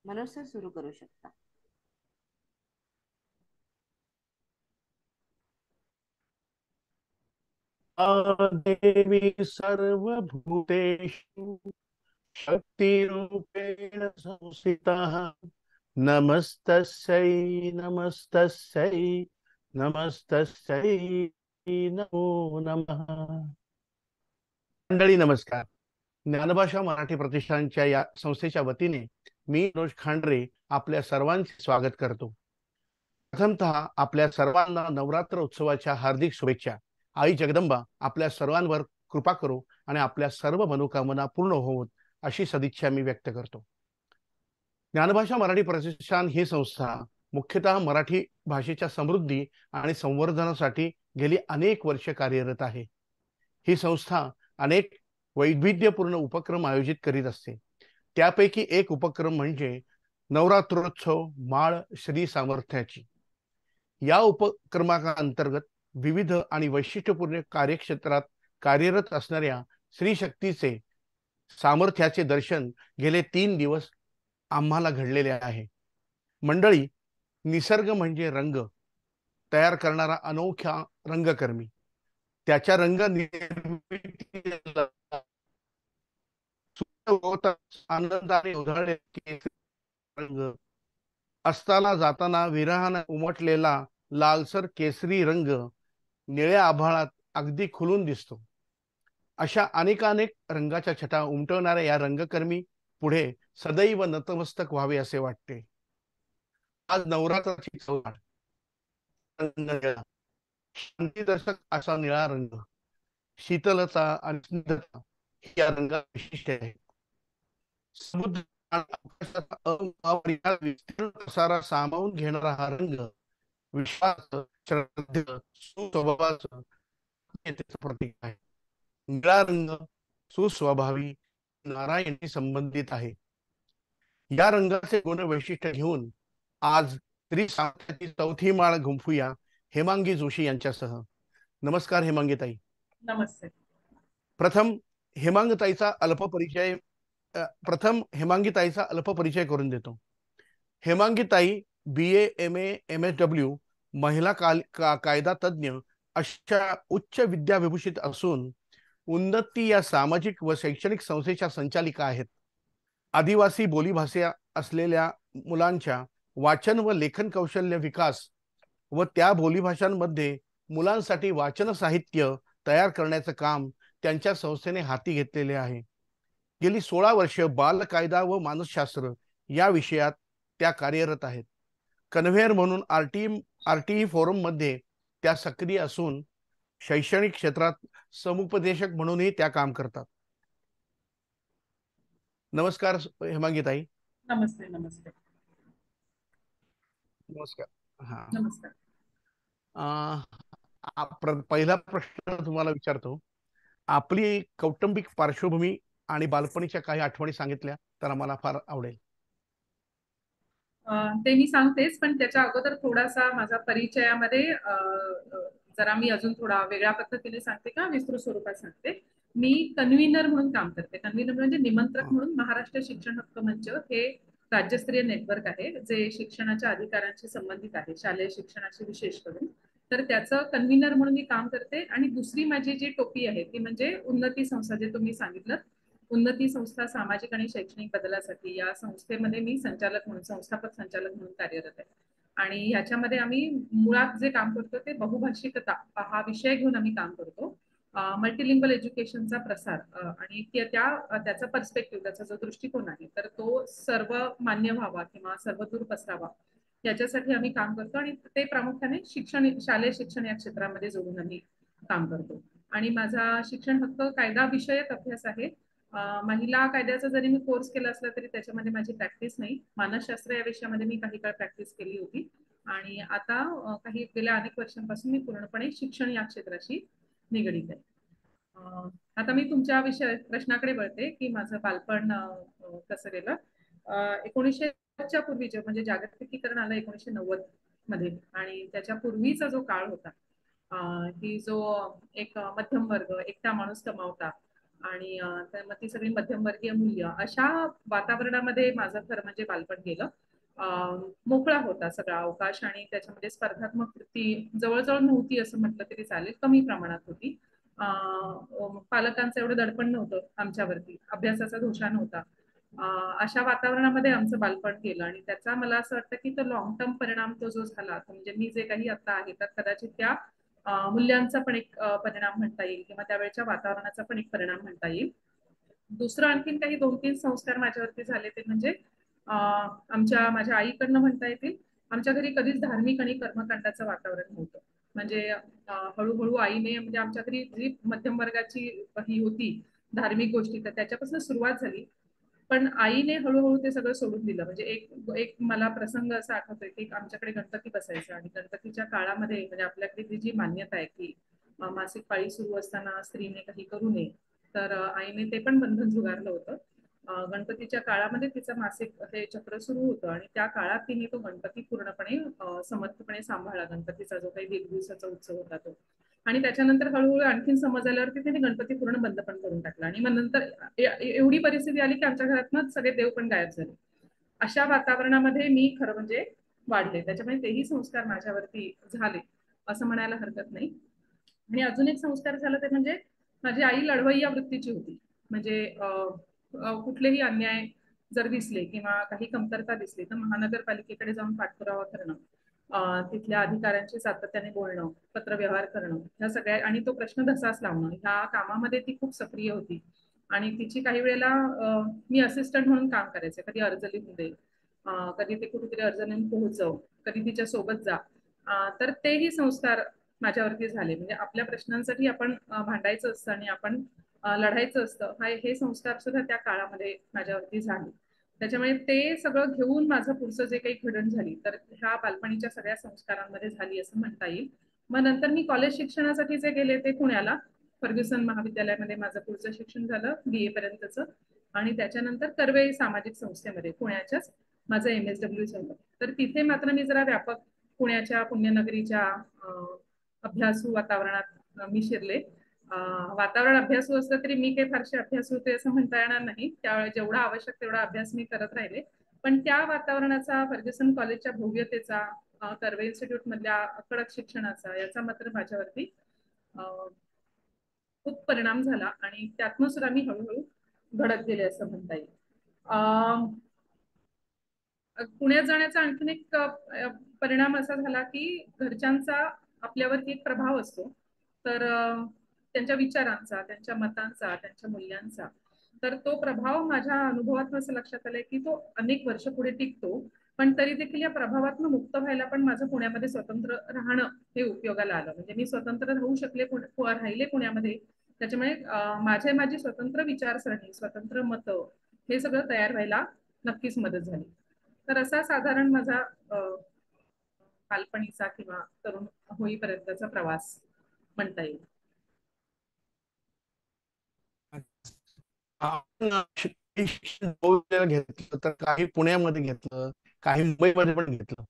Manoj sir सुरू करू शकता. देवी सर्वभूतेषु शक्तिरूपेण संस्थितः नमस्तस्यै नमस्तस्यै नमस्तस्यै नमो नमः. मंडळी नमस्कार. ज्ञानभाषा मराठी प्रतिष्ठानच्या या संस्थेच्या वतीने मी मनोज खांडरे आपल्या सर्वांचे स्वागत करतो. प्रथमतः आपल्या सर्वांना नवरात्र उत्सवाच्या हार्दिक शुभेच्छा. आई जगदंबा आपल्या सर्वांवर कृपा करो आणि आपल्या सर्व मनोकामना पूर्ण होवोत अशी सदिच्छा मी व्यक्त करतो. ज्ञानभाषा मराठी प्रतिष्ठान ही संस्था मुख्यतः मराठी भाषेच्या समृद्धी आणि संवर्धनासाठी गेली अनेक वर्ष कार्यरत आहे. ही संस्था अनेक वैविध्यपूर्ण उपक्रम आयोजित करीत असते. त्यापैकी एक उपक्रम म्हणजे नवरात्रोत्सव माळ श्री सामर्थ्याची. या उपक्रमांतर्गत विविध आणि वैशिष्ट्यपूर्ण कार्यक्षेत्रात कार्यरत असणाऱ्या श्री शक्तीचे सामर्थ्याचे दर्शन गेले 3 दिवस आम्हाला घडलेले आहे. मंडळी, निसर्ग म्हणजे रंग तयार करणारा अनोखा रंगकर्मी. त्याच्या रंग निर्मितीला आनंदाने उधळले रंग असताना जाताना विरहानं उमटलेला लालसर केसरी रंग निळ्या आभाळात अगदी खुलून दिसतो. अशा अनेकानेक रंगाच्या छटा उमटवणाऱ्या या रंगकर्मी पुढे सदैव नतमस्तक व्हावे असे वाटते. आज नवरात्राची चौथी रंग निळा, शांतीदर्शक असा निळा रंग, शीतलता आणि स्निग्धता ही या रंगात विशिष्ट आहे. समुद्र विस्तीर्ण पसारा सामावून घेणारा हा रंग विश्वास, श्रद्धे, सुस्वभावाचं प्रतीक आहे. निळा रंग सुस्वभावी नारायणी संबंधित आहे. या रंगाचे गुण वैशिष्ट्य घेऊन आज स्त्री सामर्थ्याची चौथी माळ गुंफूया हेमांगी जोशी यांच्यासह. नमस्कार हेमांगीताई. नमस्ते. प्रथम हेमांगताईचा अल्प परिचय अल्प परिचय करून देतो. हेमांगीताई BA MA MSW महिला कायदा तज्ञ अशा उच्च विद्याविभूषित असून उन्नती या सामाजिक व शैक्षणिक संस्थेच्या संचालिका आहेत. आदिवासी बोलीभाषा असलेल्या मुलांच्या वाचन व लेखन कौशल्य विकास व त्या बोलीभाषांमध्ये मुलांसाठी वाचन साहित्य तयार करण्याचं काम त्यांच्या संस्थेने हाती घेतलेले आहे. गेली 16 वर्ष बाल कायदा व मानसशास्त्र या विषयात त्या कार्यरत आहेत. कन्व्हेअर म्हणून RTE फोरममध्ये त्या सक्रिय असून शैक्षणिक क्षेत्रात समुपदेशक म्हणूनही त्या काम करतात. नमस्कार हेमांगीताई. नमस्ते. नमस्ते. नमस्कार. हा, नमस्कार. पहिला प्रश्न तुम्हाला विचारतो. आपली कौटुंबिक पार्श्वभूमी आणि बालपणीच्या काही आठवणी सांगितल्या तर आम्हाला फार आवडेल. ते मी सांगतेच, पण त्याच्या अगोदर थोडासा माझा परिचयामध्ये जरा मी अजून थोडा वेगळ्या पद्धतीने सांगते का विस्तृत स्वरूपात सांगते. मी कन्व्हीनर म्हणून काम करते. कन्व्हीनर म्हणजे निमंत्रक म्हणून महाराष्ट्र शिक्षण हक्क मंच हे राज्यस्तरीय नेटवर्क आहे जे शिक्षणाच्या अधिकारांशी संबंधित आहे, शालेय शिक्षणाशी विशेष करून. तर त्याचं कन्व्हीनर म्हणून मी काम करते. आणि दुसरी माझी जी टोपी आहे ती म्हणजे उन्नती संस्था, जे तुम्ही सांगितलं उन्नती संस्था सामाजिक आणि शैक्षणिक बदलासाठी, या संस्थेमध्ये मी संचालक म्हणून संस्थापक संचालक म्हणून कार्यरत आहे. आणि ह्याच्यामध्ये आम्ही मुळात जे काम करतो ते बहुभाषिकता हा विषय घेऊन आम्ही काम करतो. मल्टीलिंग्वल एज्युकेशनचा प्रसार आणि त्याचा पर्स्पेक्टिव्ह, त्याचा जो दृष्टिकोन आहे तर तो सर्व मान्य व्हावा किंवा सर्वदूर पसरावा याच्यासाठी आम्ही काम करतो. आणि ते प्रामुख्याने शालेय शिक्षण या क्षेत्रामध्ये जोडून आम्ही काम करतो. आणि माझा शिक्षण हक्क कायदा विषयक अभ्यास आहे. महिला कायद्याचा जरी मी कोर्स केला असला तरी त्याच्यामध्ये माझी प्रॅक्टिस नाही. मानसशास्त्र या विषयामध्ये मी काही काळ प्रॅक्टिस केली होती. आणि आता गेल्या अनेक वर्षांपासून मी पूर्णपणे शिक्षण या क्षेत्राशी निगडीत आहे. आता मी तुमच्या प्रश्नाकडे वळते की माझं बालपण कसं गेलं. 1900च्या पूर्वीचे म्हणजे जागतिकीकरण आलं 1990 मध्ये, आणि त्याच्या पूर्वीचा जो काळ होता की जो एक मध्यम वर्ग, एकटा माणूस कमावता आणि मग ती सगळी मध्यमवर्गीय मूल्य अशा वातावरणामध्ये माझं खरं म्हणजे बालपण गेलं. मोकळा होता सगळा अवकाश आणि त्याच्यामध्ये स्पर्धात्मक वृत्ती जवळजवळ नव्हती असं म्हटलं तरी चालेल, कमी प्रमाणात होती. पालकांचं एवढं दडपण नव्हतं आमच्यावरती, अभ्यासाचा धोशा नव्हता. अशा वातावरणामध्ये आमचं बालपण गेलं आणि त्याचा मला असं वाटतं की तो लॉंग टर्म परिणाम तो जो झाला, म्हणजे मी जे काही आता आहे तर कदाचित त्या मूल्यांचा पण एक परिणाम म्हणता येईल किंवा त्यावेळेच्या वातावरणाचा पण एक परिणाम म्हणता येईल. दुसरं आणखीन काही 2-3 संस्कार माझ्यावरती झाले ते म्हणजे माझ्या आईकडनं म्हणता येतील. आमच्या घरी कधीच धार्मिक आणि कर्मकांडाचं वातावरण नव्हतं. म्हणजे हळू-हळू आईने म्हणजे आमच्या घरी जी मध्यम वर्गाची ही होती धार्मिक गोष्टी तर त्याच्यापासून सुरुवात झाली. पण आईने हळूहळू ते सगळं सोडून दिलं. म्हणजे एक एक मला प्रसंग असा आठवतोय की आमच्याकडे गणपती बसायचा आणि गणपतीच्या काळामध्ये म्हणजे आपल्याकडे जी मान्यता आहे की मासिक पाळी सुरू असताना स्त्रीने काही करू नये, तर आईने ते पण बंधन झुगारलं होतं. गणपतीच्या काळामध्ये तिचं मासिक हे चक्र सुरू होतं आणि त्या काळात तिने तो गणपती पूर्णपणे समर्थपणे सांभाळला. गणपतीचा जो काही दीड दिवसाचा उत्सव होता तो. आणि त्याच्यानंतर हळूहळू आणखीन समज आल्यावरती तिने गणपती पूर्ण बंद पण करून टाकला आणि मग नंतर एवढी परिस्थिती आली की आमच्या घरातनं सगळे देव पण गायब झाले. अशा वातावरणामध्ये मी खरं म्हणजे वाढले, त्याच्यामुळे तेही संस्कार माझ्यावरती झाले असं म्हणायला हरकत नाही. आणि अजून एक संस्कार झाला ते म्हणजे माझी आई लढवय्या वृत्तीची होती. म्हणजे कुठलेही अन्याय जर दिसले किंवा काही कमतरता दिसली तर महानगरपालिकेकडे जाऊन पाठपुरावा करणं, तिथल्या अधिकाऱ्यांशी सातत्याने बोलणं, पत्रव्यवहार करणं, ह्या सगळ्या आणि तो प्रश्न धसास लावणं ह्या कामामध्ये ती खूप सक्रिय होती. आणि तिची काही वेळेला मी असिस्टंट म्हणून काम करायचे. कधी अर्ज लिहून दे, कधी ते कुठेतरी अर्ज नेऊन पोहोचव, कधी तिच्या सोबत जा. तर तेही संस्कार माझ्यावरती झाले. म्हणजे आपल्या प्रश्नांसाठी आपण भांडायचं असतं आणि आपण लढायचं असतं, हे संस्कार सुद्धा त्या काळामध्ये माझ्यावरती झाले. त्याच्यामुळे ते सगळं घेऊन माझं पुढचं जे काही घडण झाली तर ह्या बालपणीच्या सगळ्या संस्कारांमध्ये झाली असं म्हणता येईल. मग नंतर मी कॉलेज शिक्षणासाठी जे गेले ते पुण्याला फर्ग्युसन महाविद्यालयामध्ये माझं पुढचं शिक्षण झालं BA पर्यंतचं. आणि त्याच्यानंतर कर्वे सामाजिक संस्थेमध्ये पुण्याच्याच माझं MSW झालं. तर तिथे मात्र मी जरा व्यापक पुण्याच्या पुण्यनगरीच्या अभ्यासू वातावरणात मी शिरले. वातावरण अभ्यासू असलं तरी मी काही फारसे अभ्यासू होते असं म्हणता येणार नाही. त्यावेळेस जेवढा आवश्यक तेवढा अभ्यास मी करत राहिले. पण त्या वातावरणाचा, फर्ग्युसन कॉलेजच्या भव्यतेचा, कर्वे इन्स्टिट्यूट मधल्या कडक शिक्षणाचा याचा मात्र माझ्यावरती खूप परिणाम झाला आणि त्यातनं सुद्धा मी हळूहळू घडत गेले असं म्हणता येईल. पुण्यात जाण्याचा आणखीन एक परिणाम असा झाला की घरच्यांचा आपल्यावरती एक प्रभाव असतो. तर त्यांच्या विचारांचा, त्यांच्या मतांचा, त्यांच्या मूल्यांचा. तर तो प्रभाव माझ्या अनुभवात असं लक्षात आलंय की तो अनेक वर्ष पुढे टिकतो. पण तरी देखील या प्रभावातून मुक्त व्हायला पण माझं पुण्यामध्ये स्वतंत्र राहणं हे उपयोगाला आलं. म्हणजे मी स्वतंत्र राहू शकले, राहिले पुण्यामध्ये. त्याच्यामुळे माझी स्वतंत्र विचारसरणी, स्वतंत्र मतं हे सगळं तयार व्हायला नक्कीच मदत झाली. तर असा साधारण माझा बालपणीचा किंवा तरुण होईपर्यंतचा प्रवास म्हणता येईल. आपण शिक्षण बहुतेक घेतलं तर काही पुण्यामध्ये घेतलं, काही मुंबईमध्ये पण घेतलं.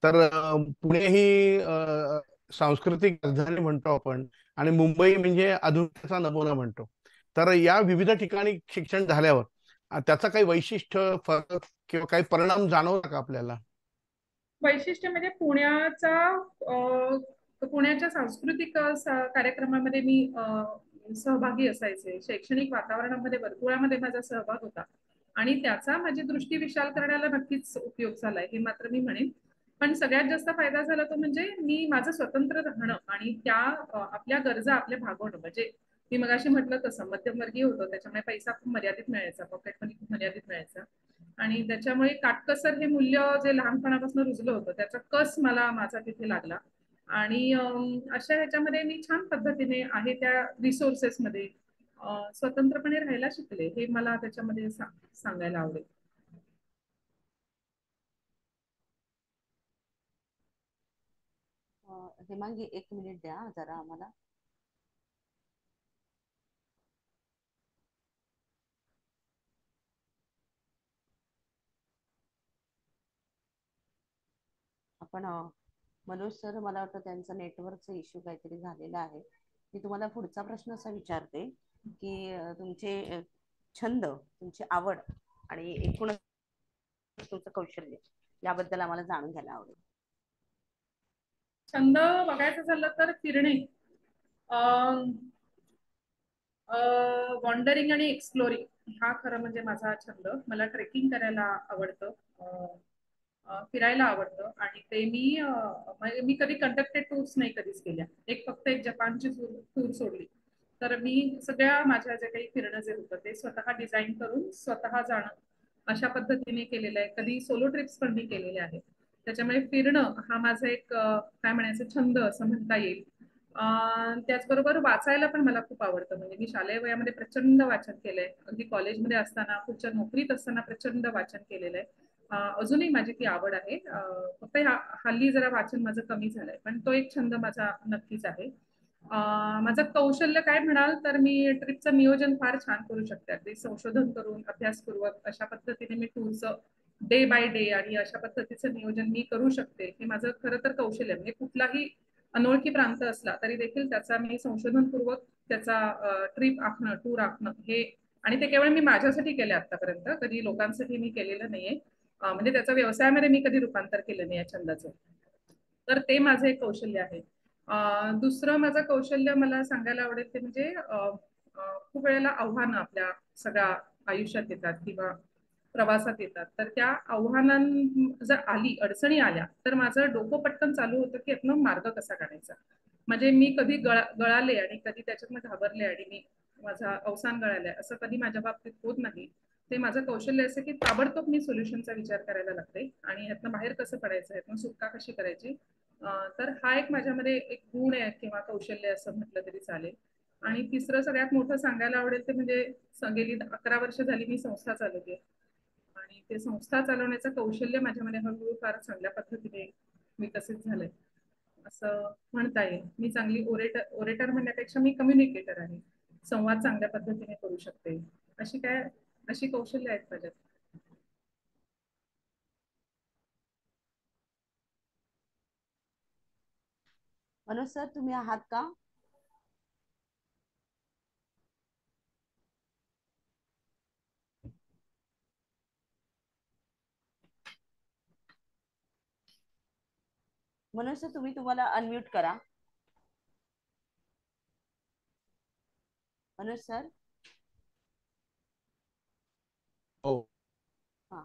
तर पुणे ही सांस्कृतिक राजधानी म्हणतो आपण आणि मुंबई म्हणजे आधुनिकतेचा नमुना म्हणतो. तर या विविध ठिकाणी शिक्षण झाल्यावर त्याचा काही वैशिष्ट्य, फरक किंवा काही परिणाम जाणवला का आपल्याला? वैशिष्ट्य म्हणजे पुण्याच्या सांस्कृतिक कार्यक्रमामध्ये मी सहभागी असायचे. शैक्षणिक वातावरणामध्ये वर्तुळामध्ये माझा सहभाग होता आणि त्याचा माझी दृष्टी विशाल करण्याला नक्कीच उपयोग झालाय हे मात्र मी म्हणेन. पण सगळ्यात जास्त फायदा झाला तो म्हणजे मी माझं स्वतंत्र राहणं आणि त्या आपल्या गरजा आपल्या भागवणं. म्हणजे मी मगाशी म्हटलं तसं मध्यमवर्गीय होतं, त्याच्यामुळे पैसा खूप मर्यादित मिळायचा, पॉकेट मनी खूप मर्यादित मिळायचा. आणि त्याच्यामुळे काटकसर हे मूल्य जे लहानपणापासून रुजलं होतं त्याचा कस मला माझा तिथे लागला. आणि अशा ह्याच्यामध्ये मी छान पद्धतीने आहे त्या रिसोर्सेस मध्ये स्वतंत्रपणे राहायला शिकले, हे मला त्याच्यामध्ये सांगायला आवडेल. हेमांगी, एक मिनिट द्या जरा आम्हाला. आपण मनोज सर, मला वाटतं त्यांचा नेटवर्कचा इश्यू काहीतरी झालेला आहे. मी तुम्हाला पुढचा प्रश्न असा विचारते की तुमचे छंद, तुमची आवड आणि एकूणच तुमचं कौशल्य याबद्दल आम्हाला जाणून घ्यायला आवडेल. छंद बघायचं झालं तर फिरणे, वॉन्डरिंग आणि एक्सप्लोरिंग हा खरं म्हणजे माझा छंद. मला ट्रेकिंग करायला आवडतं, फिरायला आवडतं आणि ते म्हणजे मी कधी कंडक्टेड टूर्स नाही कधीच केल्या. फक्त एक जपानची टूर सोडली तर मी सगळ्या माझ्या जे काही फिरणं जे होतं ते स्वतः डिझाईन करून स्वतः जाणं अशा पद्धतीने केलेलं आहे. कधी सोलो ट्रिप्स पण मी केलेल्या आहेत. त्याच्यामुळे फिरणं हा माझा एक काय म्हणायचं छंद असं म्हणता येईल. त्याचबरोबर वाचायला पण मला खूप आवडतं. म्हणजे मी शालेय वयामध्ये प्रचंड वाचन केलंय. अगदी कॉलेजमध्ये असताना, पुढच्या नोकरीत असताना प्रचंड वाचन केलेलं आहे. अजूनही माझी ती आवड आहे. फक्त हल्ली जरा वाचन माझं कमी झालंय, पण तो एक छंद माझा नक्कीच आहे. माझं कौशल्य काय म्हणाल तर मी ट्रिपचं नियोजन फार छान करू शकते. अगदी संशोधन करून अभ्यासपूर्वक अशा पद्धतीने मी टूरचं डे बाय डे आणि अशा पद्धतीचं नियोजन मी करू शकते. हे माझं खरं तर कौशल्य. म्हणजे कुठलाही अनोळखी प्रांत असला तरी देखील त्याचा मी संशोधनपूर्वक त्याचा ट्रिप आखणं, टूर आखणं हे, आणि ते केवळ मी माझ्यासाठी केले आतापर्यंत, कधी लोकांसाठी मी केलेलं नाहीये. म्हणजे त्याचा व्यवसायामध्ये मी कधी रूपांतर केलं नाही या छंदाचं. तर ते माझं एक कौशल्य आहे. दुसरं माझं कौशल्य मला सांगायला आवडेल ते म्हणजे खूप वेळेला आव्हानं आपल्या सगळ्या आयुष्यात येतात किंवा प्रवासात येतात. तर त्या आव्हानां जर अडचणी आल्या तर माझं डोकं पटकन चालू होतं की यातनं मार्ग कसा काढायचा. म्हणजे मी कधी गळाले आणि कधी त्याच्यातनं घाबरले आणि मी माझा अवसान गळालाय असं कधी माझ्या बाबतीत होत नाही. ते माझं कौशल्य असं की ताबडतोब मी सोल्युशनचा विचार करायला लागते आणि यातनं बाहेर कसं पडायचं, यातनं सुटका कशी करायची. तर हा एक माझ्यामध्ये एक गुण आहे किंवा कौशल्य असं म्हटलं तरी चालेल. आणि तिसरं सगळ्यात मोठं सांगायला आवडेल ते म्हणजे गेली 11 वर्ष झाली मी संस्था चालवते आणि ते संस्था चालवण्याचं कौशल्य माझ्यामध्ये हळूहळू फार चांगल्या पद्धतीने विकसित झालंय असं म्हणता येईल. मी चांगली ओरेटर म्हणण्यापेक्षा मी कम्युनिकेटर आहे. संवाद चांगल्या पद्धतीने करू शकते. अशी कौशल्य आहेत माझ्यात. मनोज सर, तुम्ही आहात का? मनोज सर, तुम्हाला अनम्यूट करा. मनोज सर. हो. हा,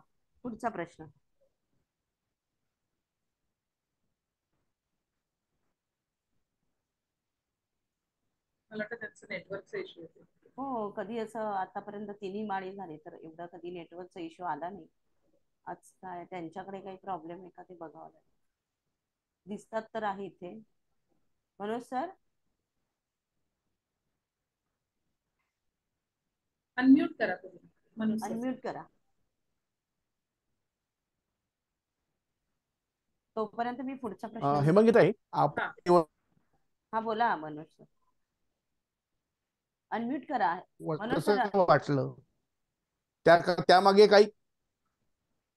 पुढचा प्रश्न. मला वाटतं त्यांचं नेटवर्कचा इश्यू होतो. हो, कधी असं आतापर्यंत 3 माळी झाले तर एवढा कधी नेटवर्कचा इश्यू आला नाही. आज काय त्यांच्याकडे काही प्रॉब्लेम आहे का ते बघावं लागेल. दिसतात तर आहे इथे. मनोज सर. अनम्यूट करा तुम्ही मनोज सर. अनम्यूट करा. तोपर्यंत मी पुढचा प्रश्न विचारते. हेमंगिताई, हा. आपण हा, बोला मनोज सर. अनम्यूट करा मनोज कसं सर. वाटलं त्यामागे काही,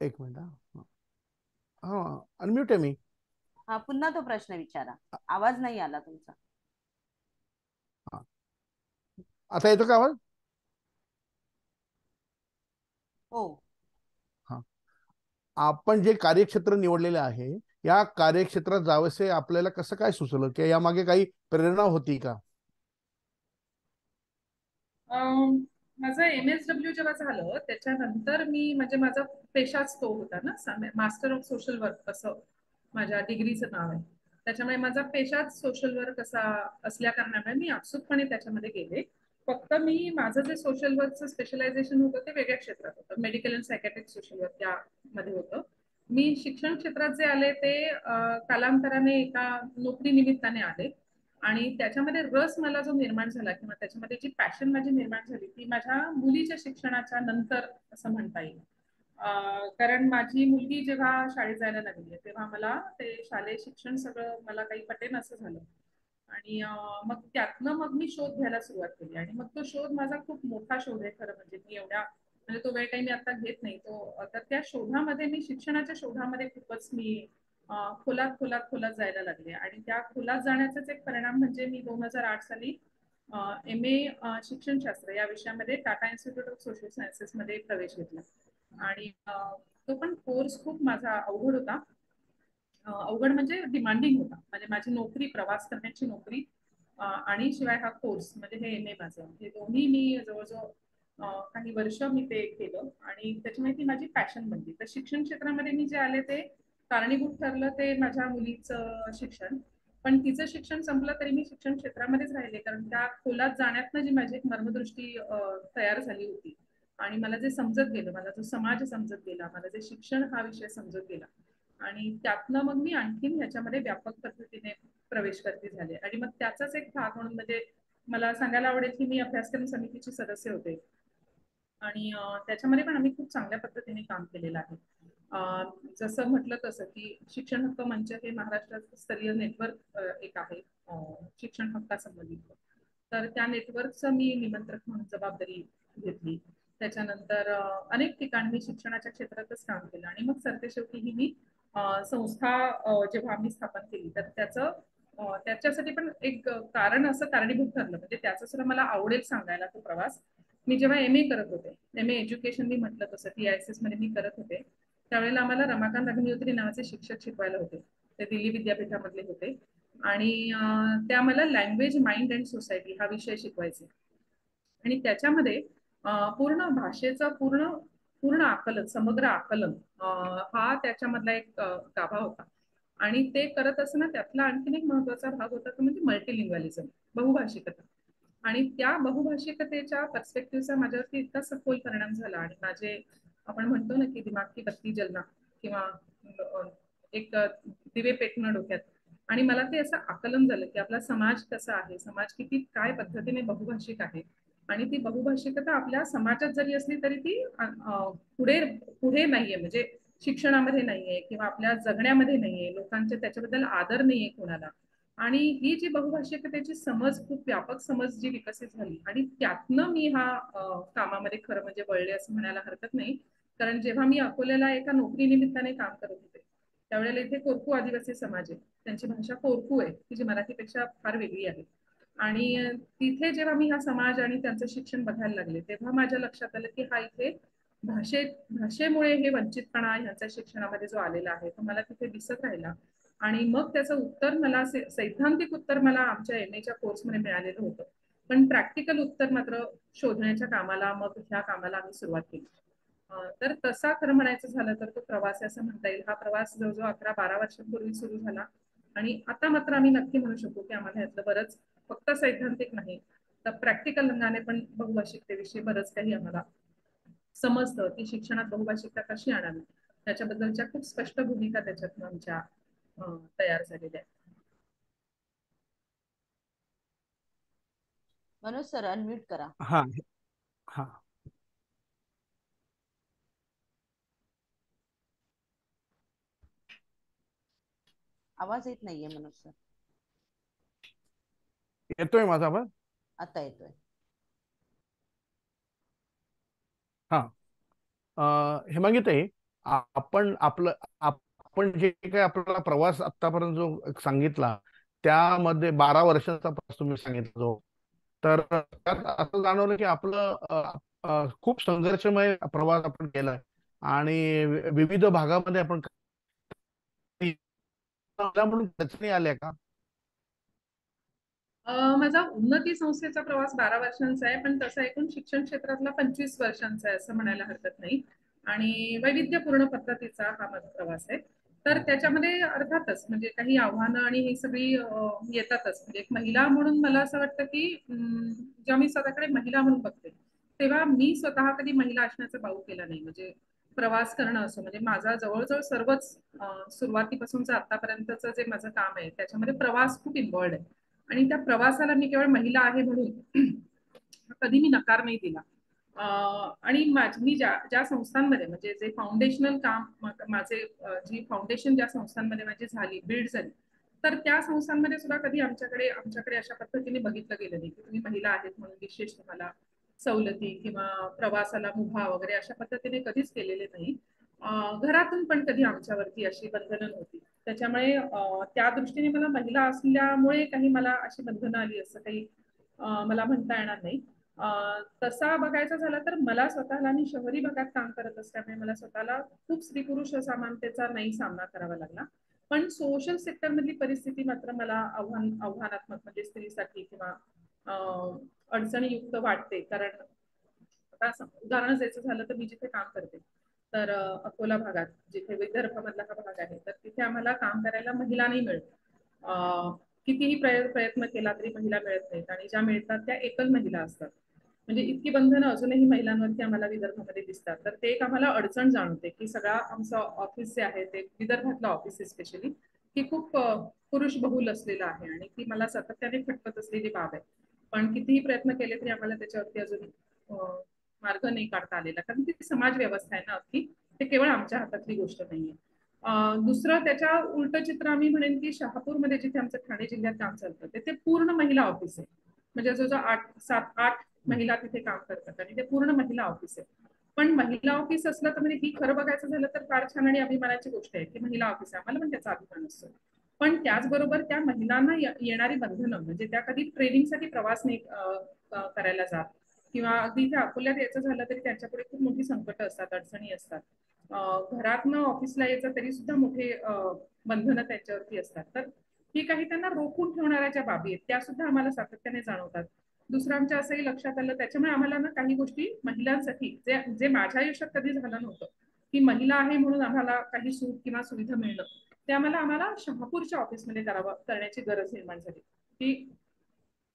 एक मिनिट. हा, अनम्यूट आहे मी. हा, पुन्हा तो प्रश्न विचारा. आवाज नाही आला तुमचा. हा. आता येतो का आवाज? हो. हा. आपण जे कार्यक्षेत्र निवडलेले आहे या कार्यक्षेत्रात जावंसे आपल्याला कसं काय सुचलं, की यामागे काही प्रेरणा होती का? माझं MSW जेव्हा झालं त्याच्यानंतर मी म्हणजे माझा पेशाच तो होता ना, मास्टर ऑफ सोशल वर्क असं माझ्या डिग्रीचं नाव आहे. त्याच्यामुळे माझा पेशाच सोशल वर्क असा असल्या कारणामुळे मी आपसुकपणे त्याच्यामध्ये गेले. फक्त मी माझं जे सोशल वर्कचं स्पेशलायझेशन होतं ते वेगळ्या क्षेत्रात होतं. Medical and psychiatric social work त्यामध्ये होतं. मी शिक्षण क्षेत्रात जे आले ते कालांतराने एका नोकरी निमित्ताने आले आणि त्याच्यामध्ये रस मला जो निर्माण झाला किंवा त्याच्यामध्ये जी पॅशन माझी निर्माण झाली ती माझ्या मुलीच्या शिक्षणाच्या नंतर असं म्हणता येईल. कारण माझी मुलगी जेव्हा शाळेत जायला लागली तेव्हा मला ते शालेय शिक्षण सगळं मला काही पटेन असं झालं आणि मग त्यातनं मग मी शोध घ्यायला सुरुवात केली आणि मग तो शोध माझा खूप मोठा शोध आहे खरं म्हणजे. मी एवढ्या म्हणजे तो वेळ काही मी आता घेत नाही तो. तर त्या शोधामध्ये मी शिक्षणाच्या शोधामध्ये खूपच मी खोलात खोलात खोलात जायला लागले आणि त्या खोलात जाण्याचाच एक परिणाम म्हणजे मी 2008 साली MA शिक्षणशास्त्र या विषयामध्ये Tata institute of social sciences मध्ये प्रवेश घेतला. आणि तो पण कोर्स खूप माझा अवघड होता. अवघड म्हणजे डिमांडिंग होता. म्हणजे माझी नोकरी, प्रवास करण्याची नोकरी आणि शिवाय हा कोर्स म्हणजे हे MA माझं, हे दोन्ही मी जवळजवळ काही वर्ष मी ते केलं आणि त्याच्यामुळे ती माझी पॅशन बनली. तर शिक्षण क्षेत्रामध्ये मी जे आले ते कारणीभूत ठरलं ते माझ्या मुलीचं शिक्षण. पण तिचं शिक्षण संपलं तरी मी शिक्षण क्षेत्रामध्येच राहिले, कारण त्या खोलात जाण्यातनं जी माझी एक मर्मदृष्टी तयार झाली होती आणि मला जे समजत गेलं, मला जो समाज समजत गेला, मला जे शिक्षण हा विषय समजत गेला आणि त्यातनं मग मी आणखीन ह्याच्यामध्ये व्यापक पद्धतीने प्रवेश करते झाले. आणि मग त्याचाच एक भाग म्हणून म्हणजे मला सांगायला आवडेल की मी अभ्यासक्रम समितीचे सदस्य होते आणि त्याच्यामध्ये पण आम्ही खूप चांगल्या पद्धतीने काम केलेलं आहे. जसं म्हटलं तसं की शिक्षण हक्क मंच हे महाराष्ट्रात स्तरीय नेटवर्क एक आहे शिक्षण हक्कासंबंधित. तर त्या नेटवर्कचं मी निमंत्रक म्हणून जबाबदारी घेतली. त्याच्यानंतर अनेक ठिकाणी मी शिक्षणाच्या क्षेत्रातच काम केलं आणि मग सरतेशेवटी ही मी संस्था जेव्हा आम्ही स्थापन केली तर त्याच्यासाठी पण एक कारण असं कारणीभूत ठरलं, म्हणजे त्याचं सुद्धा मला आवडेल सांगायला तो प्रवास. मी जेव्हा MA करत होते, MA एज्युकेशन मी म्हटलं तसं TISS मध्ये मी करत होते, त्यावेळेला आम्हाला रमाकांत अग्निहोत्री नावाचे शिक्षक शिकवायला होते. ते दिल्ली विद्यापीठामधले होते आणि ते आम्हाला लँग्वेज, माइंड अँड सोसायटी हा विषय शिकवायचे. आणि त्याच्यामध्ये पूर्ण भाषेचं पूर्ण आकलन, समग्र आकलन हा त्याच्यामधला एक गाभा होता. आणि ते करत असताना त्यातला आणखीन एक महत्वाचा भाग होता तो म्हणजे मल्टीलिंग्वलिझम, बहुभाषिकता. आणि त्या बहुभाषिकतेच्या पर्स्पेक्टिव्हचा माझ्यावरती इतका सखोल परिणाम झाला आणि माझे आपण म्हणतो ना की दिमाग की बत्ती जलना किंवा एक दिवे पेटणं डोक्यात. आणि मला ते असं आकलन झालं की आपला समाज कसा आहे, समाज किती काय पद्धतीने बहुभाषिक आहे आणि ती बहुभाषिकता आपल्या समाजात जरी असली तरी ती पुढे पुढे नाहीये, म्हणजे शिक्षणामध्ये नाहीये किंवा आपल्या जगण्यामध्ये नाहीये, लोकांचे त्याच्याबद्दल आदर नाहीये कोणाला. आणि ही जी बहुभाषिकतेची समज, खूप व्यापक समज जी विकसित झाली आणि त्यातनं मी हा कामामध्ये खरं म्हणजे वळले असं म्हणायला हरकत नाही. कारण जेव्हा मी अकोल्याला एका नोकरी निमित्ताने काम करत होते त्यावेळेला इथे कोरकू आदिवासी समाज आहे, त्यांची भाषा कोरकू आहे की जी मराठीपेक्षा फार वेगळी आहे. आणि तिथे जेव्हा मी हा समाज आणि त्यांचं शिक्षण बघायला लागले तेव्हा माझ्या लक्षात आलं की हा इथे भाषेमुळे हे वंचितपणा ह्यांच्या शिक्षणामध्ये जो आलेला आहे तो मला तिथे दिसत राहिला. आणि मग त्याचं उत्तर मला सैद्धांतिक उत्तर मला आमच्या MAच्या कोर्समध्ये मिळालेलं होतं, पण प्रॅक्टिकल उत्तर मात्र शोधण्याच्या कामाला मग ह्या कामाला आम्ही सुरुवात केली. तर तसा खरं म्हणायचं झालं तर तो प्रवास असं म्हणता येईल. हा प्रवास जवळजवळ 11-12 वर्षांपूर्वी सुरू झाला आणि आता मात्र आम्ही नक्की म्हणू शकतो की आम्हाला यातलं बरंच फक्त सैद्धांतिक नाही तर प्रॅक्टिकल रंगाने पण बहुभाषिकतेविषयी बरंच काही आम्हाला समजतं की शिक्षणात बहुभाषिकता कशी आणावी, त्याच्याबद्दलच्या खूप स्पष्ट भूमिका त्याच्यातून आमच्या तयार झालेल्या आहेत. मनोज सर अनम्यूट करा. हा हा आवाज येत नाहीये मनोज सर. येतोय माझा आवाज? आता येतोय. हा हेमांगीताई, आपण जे काही आपला प्रवास आतापर्यंत जो सांगितला त्यामध्ये 12 वर्षाचा प्रवास तुम्ही सांगितला जो, तर त्यात असं जाणवलं की आपलं खूप संघर्षमय प्रवास आपण केलाय आणि विविध भागामध्ये आपण म्हणून अडचणी आल्या का? माझा उन्नती संस्थेचा प्रवास 12 वर्षांचा आहे, पण तसा एकूण शिक्षण क्षेत्रातला 25 वर्षांचा आहे असं म्हणायला हरकत नाही. आणि वैविध्यपूर्ण पद्धतीचा हा माझा प्रवास आहे. तर त्याच्यामध्ये अर्थातच म्हणजे काही आव्हानं आणि ही सगळी येतातच. म्हणजे एक महिला म्हणून मला असं वाटतं की जेव्हा मी स्वतःकडे महिला म्हणून बघते तेव्हा मी स्वतः कधी महिला असण्याचा बाऊ केला नाही. म्हणजे प्रवास करणं असो, म्हणजे माझा जवळजवळ सर्वच सुरुवातीपासूनचं आतापर्यंतचं जे माझं काम आहे त्याच्यामध्ये प्रवास खूप इन्व्हॉल्ड आहे. आणि त्या प्रवासाला मी केवळ महिला आहे म्हणून कधी मी नकार नाही दिला. आणि मी ज्या संस्थांमध्ये म्हणजे जे फाउंडेशनल काम माझे जी फाउंडेशन ज्या संस्थांमध्ये माझी झाली, बिल्ड झाली, तर त्या संस्थांमध्ये सुद्धा कधी आमच्याकडे अशा पद्धतीने बघितलं गेलं नाही की तुम्ही महिला आहेत म्हणून विशेष तुम्हाला सवलती किंवा प्रवासाला मुभा वगैरे अशा पद्धतीने कधीच केलेले नाही. घरातून पण कधी आमच्यावरती अशी बंधनं नव्हती. त्याच्यामुळे त्या दृष्टीने मला महिला असल्यामुळे काही मला अशी बंधनं आली असं काही मला म्हणता येणार नाही. तसा बघायचा झाला तर मला स्वतःला, मी शहरी भागात काम करत असल्यामुळे मला स्वतःला खूप स्त्री पुरुष असमानतेचा नाही सामना करावा लागला. पण सोशल सेक्टर मधली परिस्थिती मात्र मला आव्हानात्मक म्हणजे स्त्रीसाठी किंवा अडचणीयुक्त वाटते. कारण आता उदाहरण द्यायचं झालं तर मी जिथे काम करते तर अकोला भागात, जिथे विदर्भ मधला हा भाग आहे, तर तिथे आम्हाला काम करायला महिला नाही मिळत. कितीही प्रयत्न केला तरी महिला मिळत नाहीत, आणि ज्या मिळतात त्या एकल महिला असतात. म्हणजे इतकी बंधनं अजूनही महिलांवरती आम्हाला विदर्भामध्ये दिसतात. तर ते एक आम्हाला अडचण जाणवते की सगळा आमचं ऑफिस जे आहे ते विदर्भातलं ऑफिस स्पेशली की खूप पुरुष बहुल असलेलं आहे, आणि ती मला सातत्याने खटकत असलेली बाब आहे. पण कितीही प्रयत्न केले तरी आम्हाला त्याच्यावरती अजून मार्ग नाही काढता आलेला, कारण ती समाज व्यवस्था आहे ना अगदी, ते केवळ आमच्या हातातली गोष्ट नाहीये. दुसरं त्याच्या उलट चित्र आम्ही म्हणेन की शहापूरमध्ये जिथे आमचं ठाणे जिल्ह्यात काम चालतं ते पूर्ण महिला ऑफिस आहे. म्हणजे जवळजवळ 7-8 महिला तिथे काम करतात आणि ते पूर्ण महिला ऑफिस आहे. पण महिला ऑफिस असलं तर म्हणजे ही खरं बघायचं झालं तर फार छान आणि अभिमानाची गोष्ट आहे की महिला ऑफिस आहे, आम्हाला पण त्याचा अभिमान असतो. पण त्याचबरोबर त्या महिलांना येणारी बंधनं, म्हणजे त्या कधी ट्रेनिंगसाठी प्रवास नाही करायला जात, किंवा अगदी इथे अकोल्यात यायचं झालं तरी त्यांच्यापुढे खूप मोठी संकट असतात, अडचणी असतात. घरातनं ऑफिसला यायचं तरी सुद्धा मोठे बंधनं त्यांच्यावरती असतात. तर ही काही त्यांना रोखून ठेवणाऱ्या ज्या बाबी आहेत त्या सुद्धा आम्हाला सातत्याने जाणवतात. दुसरं आमच्या असंही लक्षात आलं, त्याच्यामुळे आम्हाला ना काही गोष्टी महिलांसाठी जे जे माझ्या आयुष्यात कधी झालं नव्हतं की महिला आहे म्हणून आम्हाला काही सूट किंवा सुविधा मिळणं, ते आम्हाला शहापूरच्या ऑफिसमध्ये करण्याची गरज निर्माण झाली की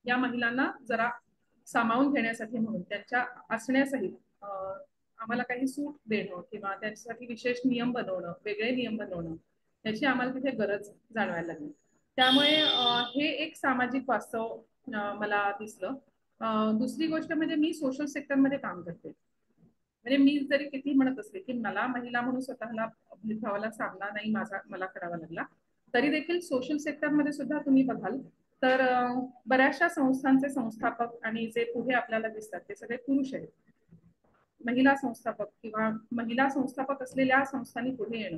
या महिलांना जरा सामावून घेण्यासाठी म्हणून त्यांच्या असण्यासहित आम्हाला काही सूट देणं किंवा त्यांच्यासाठी विशेष नियम बनवणं, वेगळे नियम बनवणं, याची आम्हाला तिथे गरज जाणवायला लागली. त्यामुळे हे एक सामाजिक वास्तव मला दिसलं. दुसरी गोष्ट म्हणजे मी सोशल सेक्टरमध्ये काम करते. म्हणजे मी जरी किती म्हणत असले की मला महिला म्हणून स्वतःला भेदभावाला सामना नाही मला करावा लागला, तरी देखील सोशल सेक्टरमध्ये सुद्धा तुम्ही बघाल तर बऱ्याचशा संस्थांचे संस्थापक आणि जे पुढे आपल्याला दिसतात ते सगळे पुरुष आहेत. महिला संस्थापक किंवा महिला संस्थापक असलेल्या संस्थांनी पुढे येणं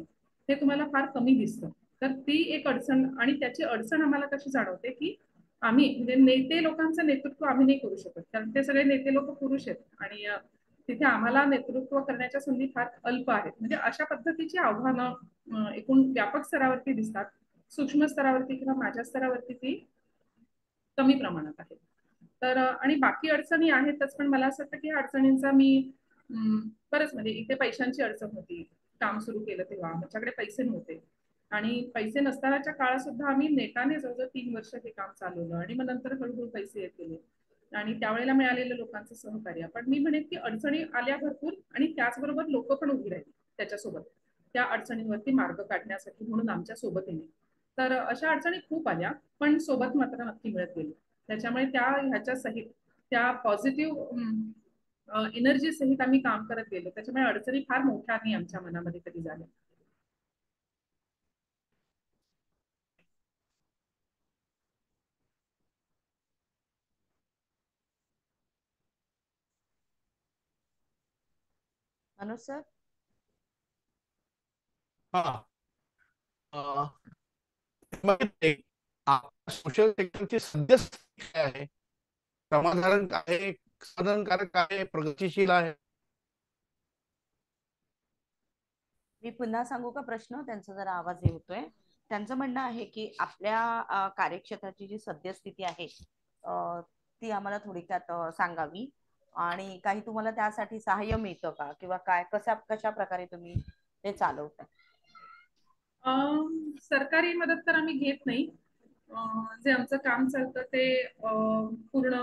हे तुम्हाला फार कमी दिसतं. तर ती एक अडचण, आणि त्याची अडचण आम्हाला कशी जाणवते की आम्ही म्हणजे नेते लोकांचं नेतृत्व आम्ही नाही करू शकत, कारण ते सगळे नेते लोक पुरुष आहेत आणि तिथे आम्हाला नेतृत्व करण्याच्या संधी फार अल्प आहेत. म्हणजे अशा पद्धतीची आव्हानं एकूण व्यापक स्तरावरती दिसतात. सूक्ष्म स्तरावरती किंवा माझ्या स्तरावरती ती कमी प्रमाणात आहे. तर आणि बाकी अडचणी आहेतच, पण मला असं वाटतं की ह्या अडचणींचा मी बरंच म्हणजे इथे पैशांची अडचण होती. काम सुरू केलं तेव्हा आमच्याकडे पैसे नव्हते, आणि पैसे नसतानाच्या काळात सुद्धा आम्ही नेटाने जवळजवळ 3 वर्ष हे काम चालवलं, आणि मग नंतर हळूहळू पैसे येत गेले आणि त्यावेळेला मिळालेलं लोकांचं सहकार्य. पण मी म्हणेन की अडचणी आल्या भरपूर, आणि त्याचबरोबर लोक पण उभी राहिली त्याच्यासोबत त्या अडचणींवरती मार्ग काढण्यासाठी म्हणून आमच्या सोबत येणे. तर अशा अडचणी खूप आल्या, पण सोबत मात्र नक्की मिळत गेली. त्याच्यामुळे ह्याच्या सहित त्या पॉझिटिव्ह एनर्जी सहित आम्ही काम करत गेलो. त्याच्यामुळे अडचणी फार मोठ्या नाही आमच्या मनामध्ये कधी झाल्या. अनुज सर. हा सोशल सेक्टरची सद्यस्थिती काय आहे? समाधानकारक आहे, समाधानकारक आहे, प्रगतिशील आहे? मी पुन्हा सांगू का प्रश्न? त्यांचा जरा आवाज येतोय. त्यांचं म्हणणं आहे की आपल्या कार्यक्षेत्राची जी सद्यस्थिती आहे ती आम्हाला थोडक्यात सांगावी, आणि काही तुम्हाला त्यासाठी सहाय्य मिळतं का, किंवा काय कशा प्रकारे तुम्ही ते चालवता? सरकारी मदत तर आम्ही घेत नाही. जे आमचं काम चालतं ते पूर्ण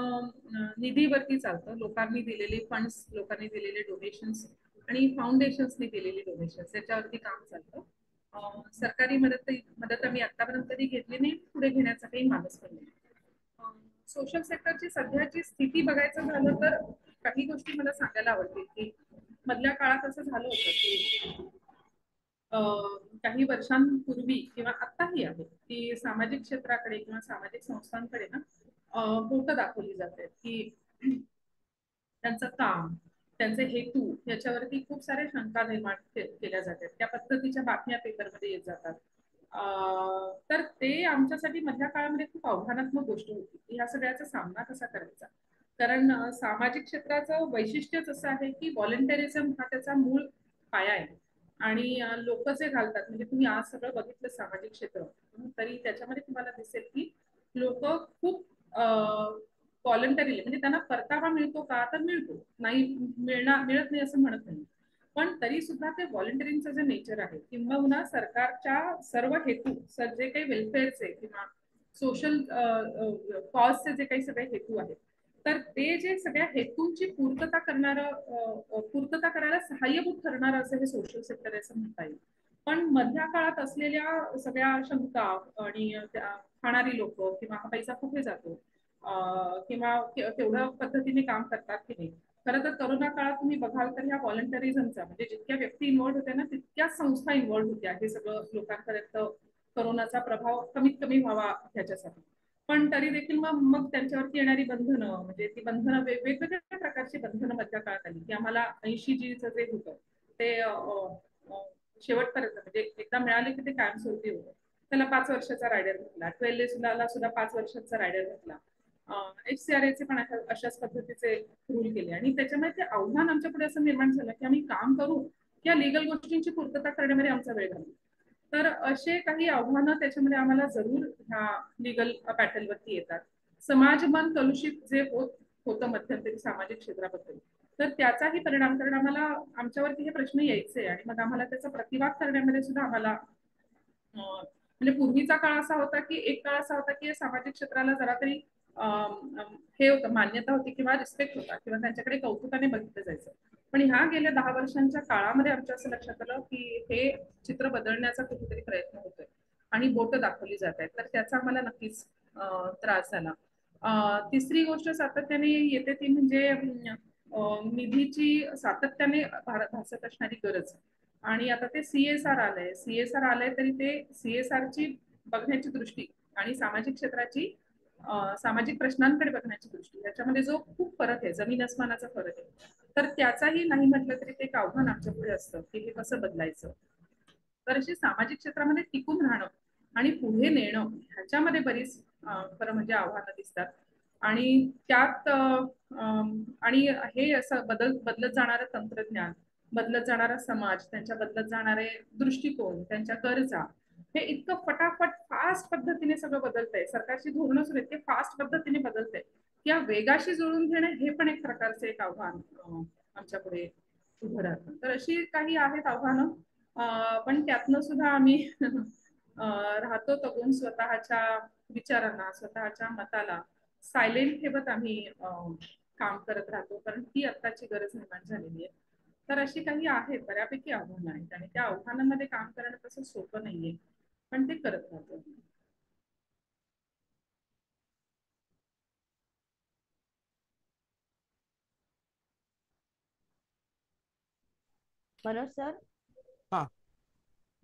निधीवरती चालतं. लोकांनी दिलेले फंड्स, लोकांनी दिलेले डोनेशन्स आणि फाउंडेशन्सनी दिलेले डोनेशन्स याच्यावरती काम चालतं. सरकारी मदत आम्ही आतापर्यंत कधी घेतली नाही, पुढे घेण्याचा काही मानस पण नाही. सोशल सेक्टरची सध्याची स्थिती बघायचं झालं तर काही गोष्टी मला सांगायला आवडतील की मधल्या काळात असं झालं होतं की काही वर्षांपूर्वी किंवा आताही आहे की सामाजिक क्षेत्राकडे किंवा सामाजिक संस्थांकडे ना बोट दाखवली जाते की त्यांचं काम, त्यांचे हेतू याच्यावरती खूप सारे शंका निर्माण केल्या जातात. त्या पद्धतीच्या बातम्या पेपरमध्ये येत जातात. तर ते आमच्यासाठी मधल्या काळामध्ये खूप आव्हानात्मक गोष्ट होती की ह्या सगळ्याचा सामना कसा करायचा. कारण सामाजिक क्षेत्राचं वैशिष्ट्यच असं आहे की व्हॉलेंटरिझम हा त्याचा मूळ पाया आहे. आणि लोक जे घालतात, म्हणजे तुम्ही आज सगळं बघितलं सामाजिक क्षेत्र, तरी त्याच्यामध्ये तुम्हाला दिसेल की लोक खूप व्हॉलेंटरीली, म्हणजे त्यांना परतावा मिळतो का, तर मिळतो, नाही मिळत नाही असं म्हणत नाही, पण तरी सुद्धा ते व्हॉलेंटिअरिंगचं जे नेचर आहे किंबहुना सरकारच्या सर्व हेतू जे काही वेलफेअरचे किंवा सोशल कॉजचे जे काही सगळे हेतू आहेत, तर ते जे सगळ्या हेतूंची पूर्तता करायला सहाय्यभूत ठरणारं असं हे सोशल सेक्टर आहे असं म्हणता येईल. पण मधल्या काळात असलेल्या सगळ्या शंका आणि खाणारी लोक किंवा हा पैसा कुठे जातो किंवा तेवढ्या पद्धतीने काम करतात की नाही. खरं तर करोना काळात तुम्ही बघाल तर ह्या व्हॉलंटरिझमचा म्हणजे जितक्या व्यक्ती इन्व्हॉल्ड होत्या ना, तितक्याच संस्था इन्व्हॉल्ड होत्या हे सगळं लोकांपर्यंत करोनाचा प्रभाव कमीत कमी व्हावा ह्याच्यासाठी. पण तरी देखील मग त्यांच्यावरती येणारी बंधनं, म्हणजे ती बंधनं वेगवेगळ्या प्रकारची बंधनं मधल्या काळात आली की आम्हाला 80G जे होतं ते शेवटपर्यंत, म्हणजे एकदा मिळाले की ते कायमस्वरूपी होतं. त्याला 5 वर्षाचा रायडर भेटला, 12 सुद्धा 5 वर्षाचा रायडर भेटला. HCRA पण अशाच पद्धतीचे रूल केले आणि त्याच्यामुळे ते आव्हान आमच्या पुढे असं निर्माण झालं की आम्ही काम करू या लिगल गोष्टींची पूर्तता करण्यामध्ये आमचा वेळ घालू. तर असे काही आव्हानं त्याच्यामध्ये आम्हाला जरूर ह्या लिगल पॅटर्नवरती येतात. समाज मन कलुषित जे होतं मध्यंतरी सामाजिक क्षेत्राबद्दल, तर त्याचाही परिणाम, कारण आम्हाला आमच्यावरती हे प्रश्न यायचे आणि मग आम्हाला त्याचा प्रतिवाद करण्यामध्ये सुद्धा आम्हाला म्हणजे पूर्वीचा काळ असा होता की एक काळ असा होता की सामाजिक क्षेत्राला जरा तरी हे होतं, मान्यता होती किंवा रिस्पेक्ट होता किंवा त्यांच्याकडे कौतुकाने बघितलं जायचं. पण ह्या गेल्या 10 वर्षांच्या काळामध्ये आमच्या असं लक्षात आलं की हे चित्र बदलण्याचा कुठेतरी प्रयत्न होतोय आणि बोट दाखवली जात आहेत, तर त्याचा आम्हाला नक्कीच त्रास झाला. तिसरी गोष्ट सातत्याने येते ती म्हणजे निधीची सातत्याने भासत असणारी गरज. आणि आता ते CSR आलंय तरी ते CSR ची बघण्याची दृष्टी आणि सामाजिक क्षेत्राची सामाजिक प्रश्नांकडे बघण्याची दृष्टी, याच्यामध्ये जो खूप फरक आहे, जमीन अस्मानाचा फरक आहे, तर त्याचाही नाही म्हटलं तरी ते एक आव्हान आमच्या पुढे असतं की हे कसं बदलायचं. तर अशी सामाजिक क्षेत्रामध्ये टिकून राहणं आणि पुढे नेणं ह्याच्यामध्ये बरीच खरं म्हणजे आव्हानं दिसतात. आणि त्यात आणि हे असं बदलत जाणारं तंत्रज्ञान, बदलत जाणारा समाज, त्यांच्या बदलत जाणारे दृष्टिकोन, त्यांच्या गरजा, हे इतकं फटाफट फास्ट पद्धतीने सगळं बदलतंय, सरकारची धोरणं सुद्धा इतके फास्ट पद्धतीने बदलतंय, या वेगाशी जुळून घेणं हे पण एक प्रकारचं एक आव्हान आमच्या पुढे उभं राहतं. तर अशी काही आहेत आव्हानं, पण त्यातनं सुद्धा आम्ही राहतो तगून स्वतःच्या विचारांना, स्वतःच्या मताला सायलेंट ठेवत आम्ही काम करत राहतो, कारण ती आत्ताची गरज निर्माण झालेली आहे. तर अशी काही आहेत, बऱ्यापैकी आव्हानं आहेत आणि त्या आव्हानांमध्ये काम करणं तसं सोपं नाहीये, पण ते करत राहतो. मनोज सर. हा,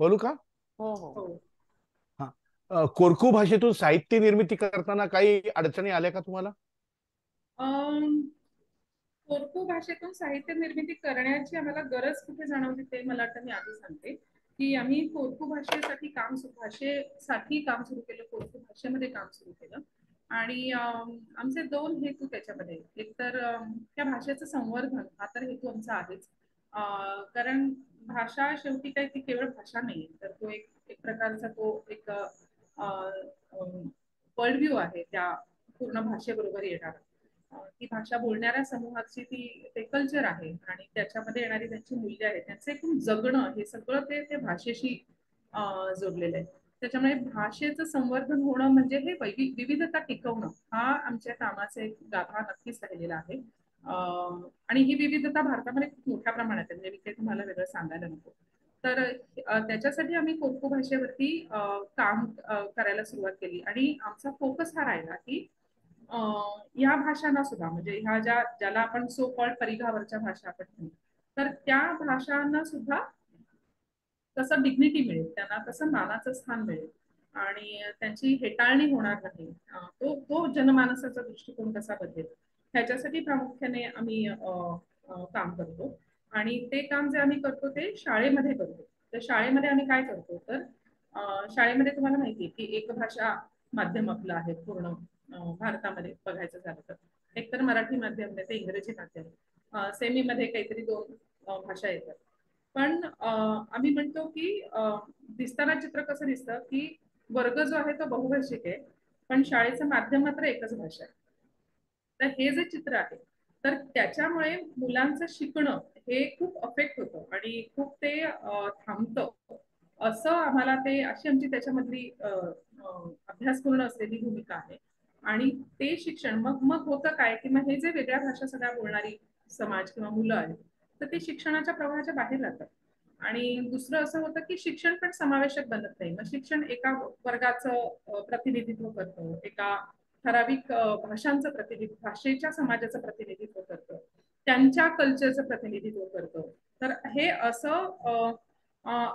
बोलू का? हो हो. हो. कोरकू भाषेतून साहित्य निर्मिती करताना काही अडचणी आल्या का तुम्हाला? कोरकू भाषेतून साहित्य निर्मिती करण्याची आम्हाला गरज कुठे जाणवली ते मला वाटतं मी आधी सांगते की आम्ही कोरकू भाषेसाठी काम सुरू केलं, कोरकू भाषेमध्ये काम सुरू केलं. आणि आमचे 2 हेतू त्याच्यामध्ये, एक तर त्या भाषेचं संवर्धन हा तर हेतू आमचा आहेच, कारण भाषा शेवटी काही ती केवळ भाषा नाही, तर तो एक प्रकारचा तो एक वर्ल्ड व्ह्यू आहे त्या पूर्ण भाषेबरोबर येणार. ती भाषा बोलणाऱ्या समूहाची ते कल्चर आहे आणि त्याच्यामध्ये येणारी त्यांची मूल्य आहे, त्यांचं एकूण जगणं, हे सगळं ते भाषेशी जोडलेलं आहे. त्याच्यामुळे भाषेचं संवर्धन होणं म्हणजे हे विविधता टिकवणं हा आमच्या कामाचा एक गाभा नक्कीच राहिलेला आहे. आणि ही विविधता भारतामध्ये खूप मोठ्या प्रमाणात आहे, म्हणजे मी काही तुम्हाला वेगळं सांगायला नको. तर त्याच्यासाठी आम्ही कोरकू भाषेवरती काम करायला सुरुवात केली आणि आमचा फोकस हा राहिला की या भाषांना सुद्धा, म्हणजे ह्या ज्याला आपण सो कॉल्ड परिघावरच्या भाषा आपण म्हणू, तर त्या भाषांना सुद्धा कसं डिग्निटी मिळेल, त्यांना कसं मानाचं स्थान मिळेल आणि त्यांची हेटाळणी होणार नाही, तो जनमानसाचा दृष्टिकोन कसा बदलेल, ह्याच्यासाठी प्रामुख्याने आम्ही काम करतो. आणि ते काम जे आम्ही करतो ते शाळेमध्ये करतो. तर शाळेमध्ये आम्ही काय करतो, तर शाळेमध्ये तुम्हाला माहिती आहे की एक भाषा माध्यम आपलं आहे पूर्ण भारतामध्ये बघायचं झालं तर. एक तर मराठी माध्यम आहे, ते इंग्रजी माध्यम, सेमी मध्ये काहीतरी 2 भाषा येतात. पण आम्ही म्हणतो की दिसताना चित्र कसं दिसतं की वर्ग जो आहे तो बहुभाषिक आहे, पण शाळेचं माध्यम मात्र एकच भाषा आहे. तर हे जे चित्र आहे, तर त्याच्यामुळे मुलांचं शिकणं हे खूप अफेक्ट होतं आणि खूप ते थांबतं. असं आम्हाला ते अशी आमची त्याच्यामधली अभ्यासपूर्ण असलेली भूमिका आहे. आणि ते शिक्षण मग मग होतं काय की मग हे जे वेगळ्या भाषा सगळ्या बोलणारी समाज किंवा मुलं आहेत, तर ते शिक्षणाच्या प्रवाहाच्या बाहेर राहतात. आणि दुसरं असं होतं की शिक्षण पण समावेशक बनत नाही. मग शिक्षण एका वर्गाचं प्रतिनिधित्व करतं, एका ठराविक भाषांचं प्रतिनिधित्व, भाषेच्या समाजाचं प्रतिनिधित्व करतं, त्यांच्या कल्चरचं प्रतिनिधित्व करतं. तर हे असं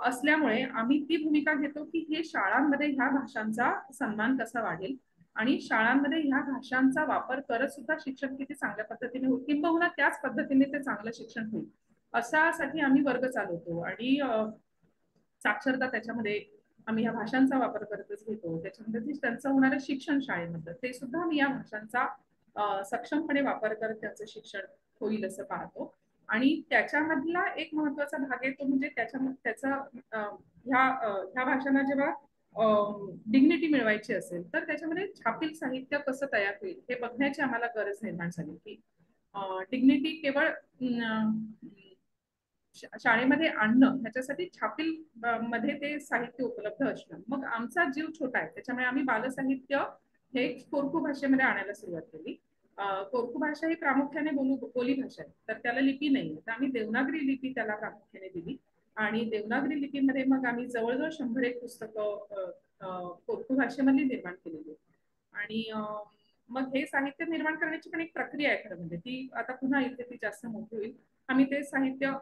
असल्यामुळे आम्ही ती भूमिका घेतो की हे शाळांमध्ये ह्या भाषांचा सन्मान कसा वाढेल आणि शाळांमध्ये ह्या भाषांचा वापर करत सुद्धा शिक्षण किती चांगल्या पद्धतीने होईल, किंबहुना त्याच पद्धतीने ते चांगलं शिक्षण होईल, अशासाठी आम्ही वर्ग चालवतो. आणि साक्षरता त्याच्यामध्ये आम्ही या भाषांचा वापर करतच घेतो. त्याच्यामध्ये त्यांचं होणारं शिक्षण शाळेमध्ये ते सुद्धा आम्ही या भाषांचा सक्षमपणे वापर करत त्यांचं शिक्षण होईल असं पाहतो. आणि त्याच्यामधला एक महत्वाचा भाग आहे तो म्हणजे त्याचा ह्या भाषांना जेव्हा डिग्निटी मिळवायची असेल, तर त्याच्यामध्ये छापील साहित्य कसं तयार होईल हे बघण्याची आम्हाला गरज निर्माण झाली की डिग्निटी केवळ शाळेमध्ये आणणं ह्याच्यासाठी छापील मध्ये ते साहित्य उपलब्ध असणं. मग आमचा जीव छोटा आहे, त्याच्यामुळे आम्ही बालसाहित्य हे कोरकू भाषेमध्ये आणायला सुरुवात केली. कोरकू भाषा ही प्रामुख्याने बोली भाषा आहे, तर त्याला लिपी नाही, तर आम्ही देवनागरी लिपी त्याला प्रामुख्याने दिली. आणि देवनागरी लिपीमध्ये मग आम्ही जवळजवळ 101 पुस्तकं कोरकू भाषेमध्ये निर्माण केलेली. आणि मग हे साहित्य निर्माण करण्याची पण एक प्रक्रिया आहे खरं म्हणजे, ती आता पुन्हा इथे ती जास्त मोठी होईल. आम्ही ते साहित्य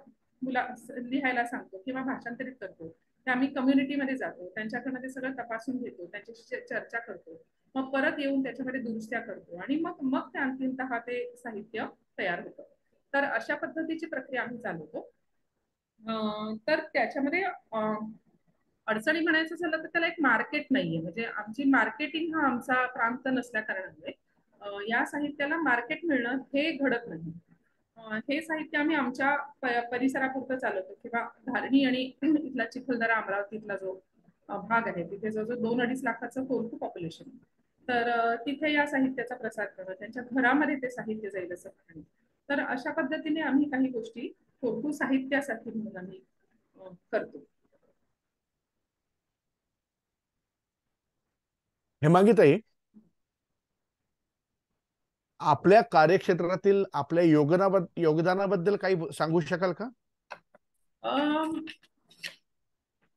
लिहायला सांगतो किंवा भाषांतरित करतो. ते आम्ही कम्युनिटीमध्ये जातो, त्यांच्याकडनं ते सगळं तपासून घेतो, त्यांच्याशी चर्चा करतो, मग परत येऊन त्याच्यामध्ये दुरुस्त्या करतो आणि मग मग ते अंतिमतः ते साहित्य तयार होतं. तर अशा पद्धतीची प्रक्रिया आम्ही चालवतो. तर त्याच्यामध्ये अडचणी म्हणायचं झालं तर त्याला एक मार्केट नाहीये, म्हणजे आमची मार्केटिंग हा आमचा प्रांत नसल्या कारणामुळे या साहित्याला मार्केट मिळणं हे घडत नाही. हे साहित्य आम्ही आमच्या परिसरापुरतं चालवतो किंवा धारणी आणि इथला चिखलदरा अमरावतीतला जो भाग आहे, तिथे जवळजवळ 2-2.5 लाखाचं कोरकू पॉप्युलेशन, तर तिथे या साहित्याचा प्रसार करणं, त्यांच्या घरामध्ये ते साहित्य जाईल असं पाहणं. तर अशा पद्धतीने आम्ही काही गोष्टी कोरकू साहित्यासाठी म्हणून आम्ही करतो. हेमांगीताई, आपल्या कार्यक्षेत्रातील आपल्या योगदानाबद्दल काही सांगू शकाल का?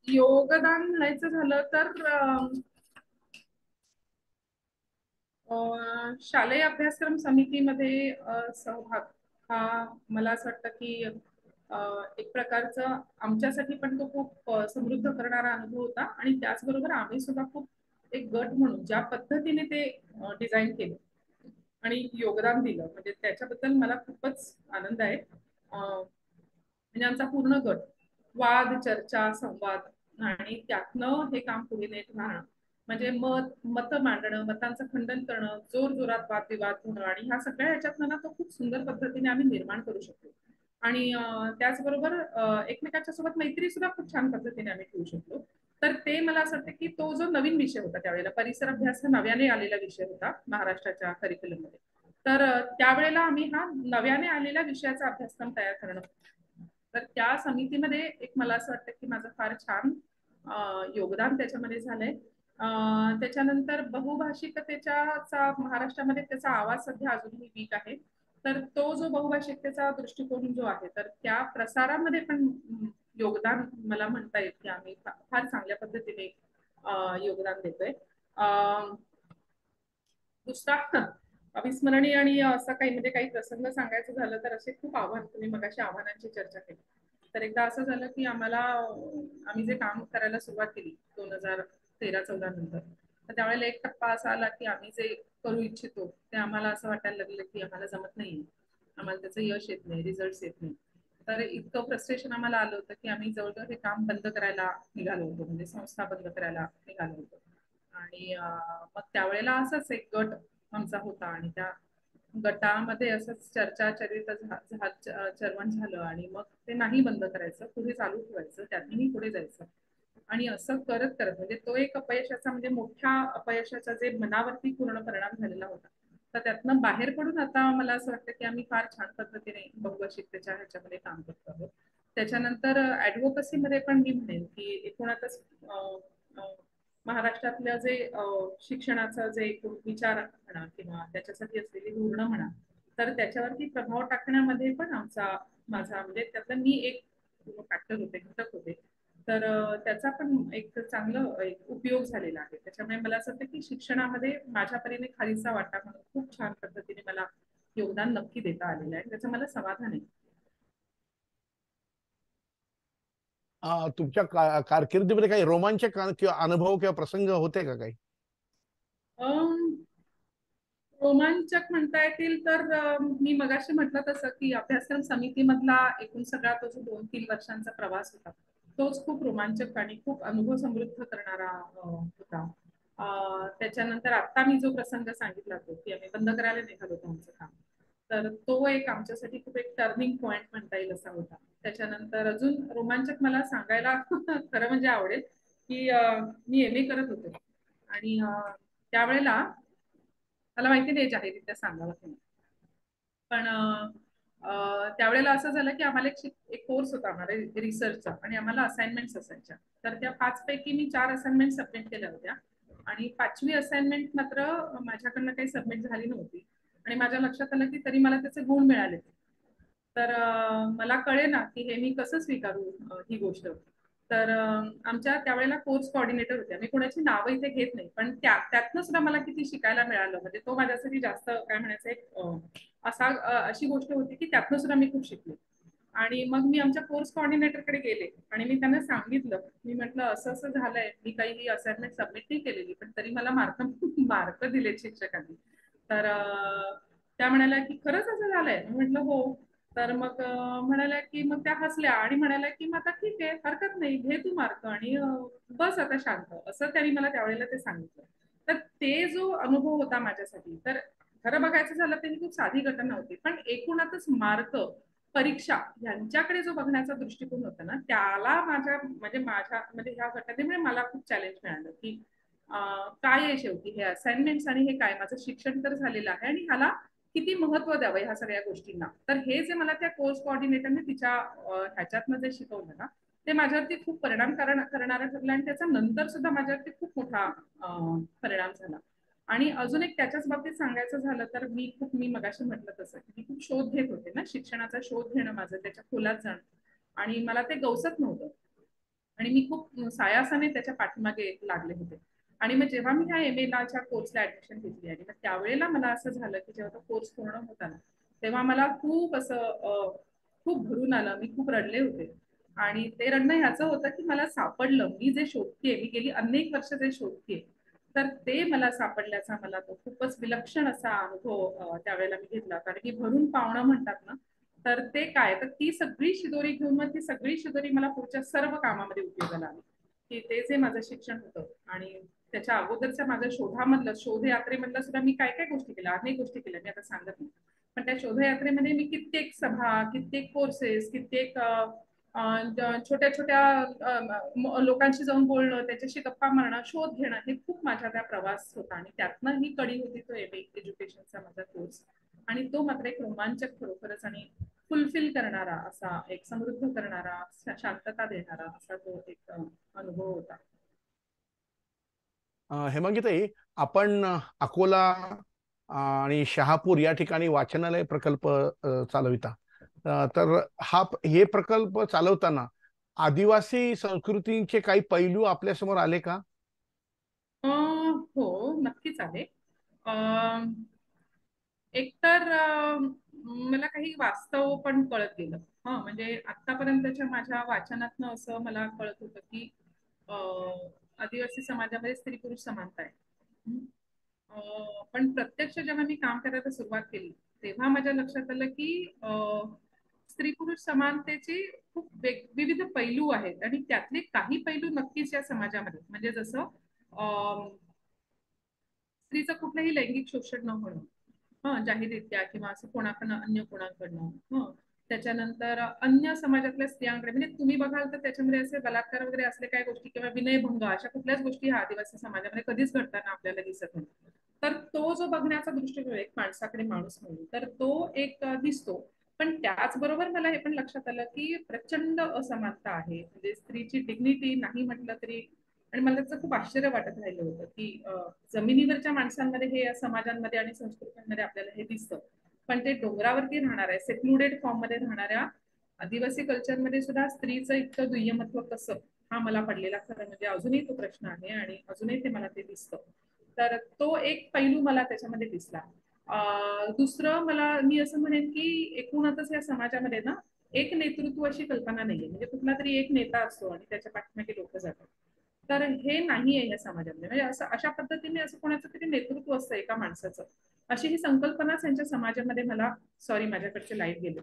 योगदान म्हणायचं झालं तर शालेय अभ्यासक्रम समितीमध्ये सहभाग हा मला असं वाटतं की एक प्रकारचं आमच्यासाठी पण तो खूप समृद्ध करणारा अनुभव होता. आणि त्याचबरोबर आम्ही सुद्धा खूप एक गट म्हणून ज्या पद्धतीने ते डिझाईन केलं आणि योगदान दिलं, म्हणजे त्याच्याबद्दल मला खूपच आनंद आहे. म्हणजे आमचा पूर्ण गट वाद, चर्चा, संवाद आणि त्यातनं हे काम पुढे नेत राहणं, म्हणजे मत मांडणं, मतांचं खंडन करणं, जोर जोरात वादविवाद होणं, आणि ह्या सगळ्या ह्याच्यातनं ना तो खूप सुंदर पद्धतीने आम्ही निर्माण करू शकतो. आणि त्याचबरोबर एकमेकांच्या सोबत मैत्री सुद्धा खूप छान पद्धतीने आम्ही ठेवू शकतो. तर ते मला असं वाटतं की तो जो नवीन विषय होता त्यावेळेला, परिसर अभ्यास हा नव्याने आलेला विषय होता महाराष्ट्राच्या करिक्युलम मध्ये, तर त्यावेळेला आम्ही हा नव्याने आलेल्या विषयाचा अभ्यासक्रम तयार करणं, तर त्या समितीमध्ये एक मला असं वाटतं की माझं फार छान योगदान त्याच्यामध्ये झालंय. त्याच्यानंतर बहुभाषिकतेचा महाराष्ट्रामध्ये त्याचा आवाज सध्या अजूनही वीक आहे, तर तो जो बहुभाषिकतेचा दृष्टिकोन जो आहे, तर त्या प्रसारामध्ये पण योगदान मला म्हणता येईल की आम्ही फार चांगल्या पद्धतीने योगदान देतोय. दुसरा अविस्मरणीय आणि असं काही म्हणजे काही प्रसंग सांगायचं झालं तर असे खूप आव्हान, तुम्ही मगाशी आव्हानांची चर्चा केली, तर एकदा असं झालं की आम्ही जे काम करायला सुरुवात केली 2013-14 नंतर, तर त्यावेळेला एक टप्पा असा आला की आम्ही जे करू इच्छितो ते आम्हाला असं वाटायला लागलं की आम्हाला जमत नाही, आम्हाला त्याचं यश येत नाही, रिझल्ट येत नाही. तर इतकं फ्रस्ट्रेशन आम्हाला आलं होतं की आम्ही जवळजवळ हे काम बंद करायला निघालो होतो, म्हणजे संस्था बंद करायला निघालो होतो. आणि मग त्यावेळेला असंच एक गट आमचा होता आणि त्या गटामध्ये असंच चर्चा चर्वण झालं आणि मग ते नाही बंद करायचं, पुढे चालू ठेवायचं, त्यातूनही पुढे जायचं. आणि असं करत करत म्हणजे तो एक अपयशाचा म्हणजे मोठ्या अपयशाचा जे मनावरती पूर्ण परिणाम झालेला होता, तर त्यातनं बाहेर पडून आता मला असं वाटतं की आम्ही फार छान पद्धतीने बहुभाषिकतेच्या ह्याच्यामध्ये काम करतो आहोत. त्याच्यानंतर ऍडव्होकसीमध्ये पण मी म्हणेन की एकूणातच महाराष्ट्रातल्या जे शिक्षणाचं जे विचार म्हणा किंवा त्याच्यासाठी असलेली धोरणं म्हणा, तर त्याच्यावरती प्रभाव टाकण्यामध्ये पण माझा म्हणजे त्यातलं मी एक फॅक्टर होते, घटक होते. तर त्याचा पण एक चांगला एक उपयोग झालेला आहे. त्याच्यामुळे मला असं वाटतं की शिक्षणामध्ये माझ्या परीने खालीचा वाटा म्हणून खूप छान पद्धतीने मला योगदान नक्की देता आलेलं आहे. त्याचं मला समाधान आहे. तुमच्या कारकिर्दीमध्ये काही रोमांचक किंवा अनुभव किंवा प्रसंग होते का काही? रोमांचक म्हणता येतील तर मी मगाशी म्हटलं तसं की अभ्यासक्रम समितीमधला एकूण सगळा तो जो 2-3 वर्षांचा प्रवास होता, तोच खूप रोमांचक आणि खूप अनुभव समृद्ध करणारा होता. त्याच्यानंतर आता मी जो प्रसंग सांगितला होता की आम्ही बंद करायला निघालो होतो आमचं काम, तर तो एक आमच्यासाठी खूप एक टर्निंग पॉइंट म्हणता येईल असा होता. त्याच्यानंतर अजून रोमांचक मला सांगायला खरं म्हणजे आवडेल की मी MA करत होते आणि त्यावेळेला मला माहिती नाही जाहीररित्या सांगावं की नाही, पण त्यावेळेला असं झालं की आम्हाला एक कोर्स होता आम्हाला रिसर्चचा आणि आम्हाला असाइनमेंट्स असायच्या. तर त्या 5 पैकी मी 4 असाइनमेंट सबमिट केल्या होत्या आणि 5वी असाइनमेंट मात्र माझ्याकडनं काही सबमिट झाली नव्हती आणि माझ्या लक्षात आलं की तरी मला त्याचे गुण मिळाले. तर मला कळेना की हे मी कसं स्वीकारू ही गोष्ट. तर आमच्या त्यावेळेला कोर्स कोऑर्डिनेटर होत्या. मी कोणाची नावं इथे घेत नाही, पण त्यातनं सुद्धा मला किती शिकायला मिळालं. म्हणजे तो माझ्यासाठी जास्त काय म्हणायचं एक अशी गोष्ट होती की त्यातनं सुद्धा मी खूप शिकले. आणि मग मी आमच्या कोर्स कोऑर्डिनेटरकडे गेले आणि मी त्यांना सांगितलं, मी म्हटलं असं असं झालंय, मी काही ही असाइनमेंट सबमिट नाही केलेली, पण तरी मला मार्क मार्क दिले शिक्षकांनी. तर त्या म्हणाल्या की खरंच असं झालंय? म्हटलं हो. तर मग म्हणाल्या की मग त्या हसल्या आणि म्हणाल्या की मग आता ठीक आहे, हरकत नाही, घे तू मार्क आणि बस आता शांत, असं त्यांनी मला त्यावेळेला ते सांगितलं. तर ते जो अनुभव होता माझ्यासाठी, तर खरं बघायचं झालं तर ही खूप साधी घटना होती, पण एकूणातच मार्क, परीक्षा यांच्याकडे जो बघण्याचा दृष्टिकोन होता ना, त्याला माझ्या ह्या घटनेमुळे मला खूप चॅलेंज मिळालं की काय आहे शेवटी हे असाइनमेंट्स आणि हे काय, माझं शिक्षण तर झालेलं आहे आणि ह्याला किती महत्व द्यावं ह्या सगळ्या गोष्टींना. तर हे जे मला त्या कोर्स कोऑर्डिनेटरने तिच्या ह्याच्यातनं जे शिकवलं ना, ते माझ्यावरती खूप परिणाम करणारं ठरलं आणि त्याचा नंतर सुद्धा माझ्यावरती खूप मोठा परिणाम झाला. आणि अजून एक त्याच्याच बाबतीत सांगायचं झालं तर मी मगाशी म्हटलं तसं की मी खूप शोध घेत होते ना, शिक्षणाचा शोध घेणं माझं, त्याच्या खोलात जाणं आणि मला ते गवसत नव्हतं आणि मी खूप सायासाने त्याच्या पाठीमागे लागले होते. आणि मग जेव्हा मी ह्या MA कोर्सला ऍडमिशन घेतली आणि मग त्यावेळेला मला असं झालं की जेव्हा तो कोर्स पूर्ण होता ना, तेव्हा मला खूप असं खूप भरून आलं, मी खूप रडले होते. आणि ते रडणं ह्याचं होतं की मला सापडलं, मी जे शोधतेय, मी गेली अनेक वर्ष जे शोधतेय, तर ते मला सापडल्याचा मला तो खूपच विलक्षण असा अनुभव त्यावेळेला मी घेतला. कारण की भरून पावणं म्हणतात ना, तर ते काय, तर ती सगळी शिदोरी घेऊन मग ती सगळी शिदोरी मला पुढच्या सर्व कामामध्ये उपयोगाला आली. की ते जे माझं शिक्षण होतं आणि त्याच्या अगोदरच्या माझ्या शोधयात्रेमधलं सुद्धा मी काय काय गोष्टी केल्या, अनेक गोष्टी केल्या, मी आता सांगत नाही. पण त्या शोधयात्रेमध्ये मी कित्येक सभा, कित्येक कोर्सेस, कित्येक छोट्या छोट्या लोकांशी जाऊन बोलणं, त्याच्याशी गप्पा मारणं, शोध घेणं, हे खूप माझ्या त्या प्रवास होता आणि त्यातनं ही कडी होती तो MA एज्युकेशनचा माझा कोर्स. आणि तो मात्र एक रोमांचक खरोखरच आणि फुलफिल करणारा असा, एक समृद्ध करणारा, शांतता देणारा असा तो एक अनुभव होता. हेमांगीताई, आपण अकोला आणि शहापूर या ठिकाणी वाचनालय प्रकल्प चालविता. तर हे प्रकल्प चालवताना आदिवासी संस्कृतींचे काही पैलू आपल्यासमोर आले का? हो, नक्कीच आहे. एकतर मला काही वास्तव पण कळत गेलं. म्हणजे आतापर्यंतच्या माझ्या वाचनातनं असं मला कळत होतं की आदिवासी समाजामध्ये स्त्री पुरुष समानता आहे. पण प्रत्यक्ष जेव्हा मी काम करायला सुरुवात केली, तेव्हा माझ्या लक्षात आलं की स्त्री पुरुष समानतेचे खूप विविध पैलू आहेत आणि त्यातले काही पैलू नक्कीच या समाजामध्ये म्हणजे जसं स्त्रीचं कुठलंही लैंगिक शोषण न होणं, जाहीररित्या किंवा असं कोणाकडनं अन्य कोणाकडनं, त्याच्यानंतर अन्य समाजातल्या स्त्रियांकडे म्हणजे तुम्ही बघाल तर त्याच्यामध्ये असे बलात्कार वगैरे असले काही गोष्टी किंवा विनयभंग अशा कुठल्याच गोष्टी ह्या आदिवासी समाजामध्ये कधीच घडताना आपल्याला दिसत नाही. तर तो जो बघण्याचा दृष्टिकोन एक माणसाकडे माणूस म्हणून तर तो एक दिसतो. पण त्याचबरोबर मला हे पण लक्षात आलं की प्रचंड असमानता आहे, म्हणजे स्त्रीची डिग्निटी नाही म्हटलं तरी. आणि मला त्याचं खूप आश्चर्य वाटत राहिलं होतं की जमिनीवरच्या माणसांमध्ये हे समाजांमध्ये आणि संस्कृतींमध्ये आपल्याला हे दिसतं, पण ते डोंगरावरती राहणाऱ्या सेक्लुडेड फॉर्म मध्ये राहणाऱ्या आदिवासी कल्चरमध्ये सुद्धा स्त्रीचं इतकं दुय्यमत्व कसं, हा मला पडलेला खरं म्हणजे अजूनही तो प्रश्न आहे आणि अजूनही ते मला ते दिसतं. तर तो एक पैलू मला त्याच्यामध्ये दिसला. दुसरं मला मी असं म्हणेन की एकूणच या समाजामध्ये ना एक नेतृत्व अशी कल्पना नाहीये, म्हणजे कुठला तरी एक नेता असतो आणि त्याच्या पाठीमागे लोक जातात. तर हे नाहीये या समाजामध्ये, म्हणजे असं अशा पद्धतीने असं कोणाचं तरी नेतृत्व असतं एका माणसाचं, अशी ही संकल्पनाच यांच्या समाजामध्ये मला, सॉरी माझ्याकडचे लाईट गेले,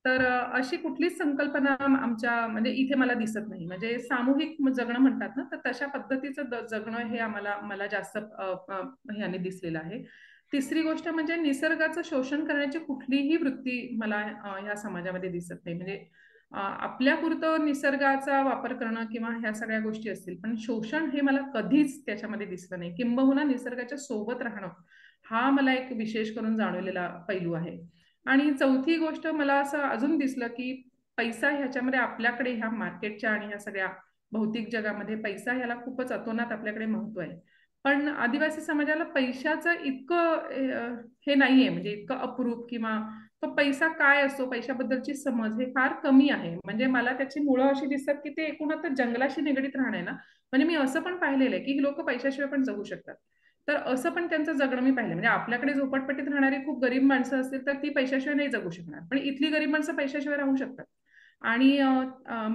तर अशी कुठलीच संकल्पना आमच्या म्हणजे इथे मला दिसत नाही. म्हणजे सामूहिक जगणं म्हणतात ना, तर तशा पद्धतीचं जगणं हे मला जास्त ह्याने दिसलेलं आहे. तिसरी गोष्ट म्हणजे निसर्गाचं शोषण करण्याची कुठलीही वृत्ती मला ह्या समाजामध्ये दिसत नाही. म्हणजे आपल्यापुरतं निसर्गाचा वापर करणं किंवा ह्या सगळ्या गोष्टी असतील, पण शोषण हे मला कधीच त्याच्यामध्ये दिसलं नाही. किंबहुना निसर्गाच्या सोबत राहणं हा मला एक विशेष करून जाणवलेला पैलू आहे. आणि चौथी गोष्ट मला असं अजून दिसलं की पैसा ह्याच्यामध्ये आपल्याकडे ह्या मार्केटच्या आणि ह्या सगळ्या भौतिक जगामध्ये पैसा ह्याला खूपच अतोनात आपल्याकडे महत्व आहे. पण आदिवासी समाजाला पैशाचं इतकं हे नाहीये, म्हणजे इतकं अप्रूप किंवा तो पैसा काय असतो पैशाबद्दलची समज हे फार कमी आहे. म्हणजे मला त्याची मुळं अशी दिसतात की ते एकूणच जंगलाशी निगडीत राहणं ना. म्हणजे मी असं पण पाहिलेलं आहे की ही लोक पैशाशिवाय पण जगू शकतात. तर असं पण त्यांचं जगणं मी पाहिलं. म्हणजे आपल्याकडे झोपडपट्टीत राहणारी खूप गरीब माणसं असतील तर ती पैशाशिवाय नाही जगू शकणार, पण इथली गरीब माणसं पैशाशिवाय राहू शकतात. आणि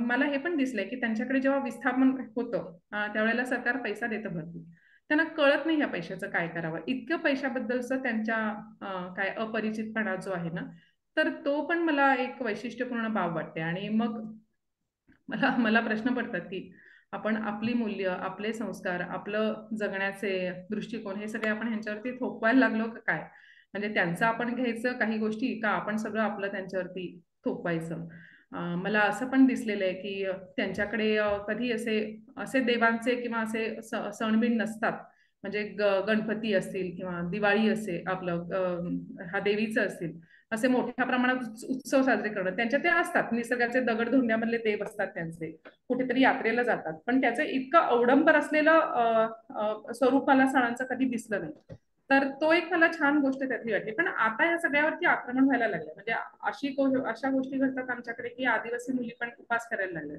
मला हे पण दिसलंय की त्यांच्याकडे जेव्हा विस्थापन होतं त्यावेळेला सरकार पैसा देतं भरपूर. त्यांना कळत नाही या पैशाचं काय करावं, इतकं पैशाबद्दलचं त्यांच्या काय अपरिचितपणा जो आहे ना, तर तो पण मला एक वैशिष्ट्यपूर्ण बाब वाटते. आणि मग मला मला प्रश्न पडतात की आपण आपली मूल्य, आपले संस्कार, आपलं जगण्याचे दृष्टिकोन हे सगळे आपण ह्यांच्यावरती थोपवायला लागलो का काय? म्हणजे त्यांचं आपण घ्यायचं काही गोष्टी का आपण सगळं आपलं त्यांच्यावरती थोपवायचं? मला असं पण दिसलेलं आहे की त्यांच्याकडे कधी असे असे देवांचे किंवा असे सणबिण नसतात. म्हणजे गणपती असतील किंवा दिवाळी असेल आपलं हा देवीचं असतील, असे मोठ्या प्रमाणात उत्सव साजरे करणं त्यांच्या ते असतात. निसर्गाचे दगड धोंड्यामधले देव असतात त्यांचे, कुठेतरी यात्रेला जातात, पण त्याचं इतकं अवडंबर असलेलं स्वरूप मला सणांचं कधी दिसलं नाही. तर तो एक मला छान गोष्ट त्यातली वाटली. पण आता या सगळ्यावरती आक्रमण व्हायला लागलं, म्हणजे अशा गोष्टी घडतात आमच्याकडे की आदिवासी मुली पण उपास करायला लागल्या.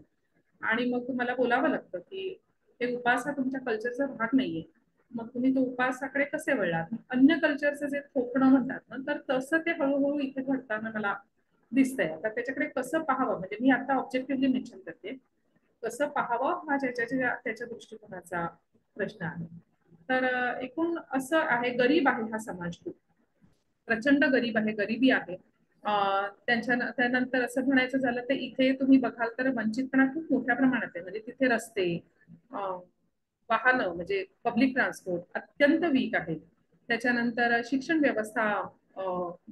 आणि मग तुम्हाला बोलावं लागतं की ते उपास हा तुमच्या कल्चरचा भाग नाहीये, मग तुम्ही तो उपासाकडे कसे वळलात? अन्य कल्चरचं जे थोपणं म्हणतात ना, तर तसं ते हळूहळू इथे घडताना मला दिसतंय. तर त्याच्याकडे कसं पाहावं, म्हणजे मी आता ऑब्जेक्टिव्हली मेन्शन करते, कसं पाहावं हा त्याच्या दृष्टिकोनाचा प्रश्न आहे. तर एकूण असं आहे, गरीब आहे हा समाज, खूप प्रचंड गरीब आहे, गरिबी आहे. त्यानंतर असं म्हणायचं झालं तर इथे तुम्ही बघाल तर वंचितपणा खूप मोठ्या प्रमाणात आहे. म्हणजे तिथे रस्ते, वाहनं म्हणजे पब्लिक ट्रान्सपोर्ट अत्यंत वीक आहे. त्याच्यानंतर शिक्षण व्यवस्था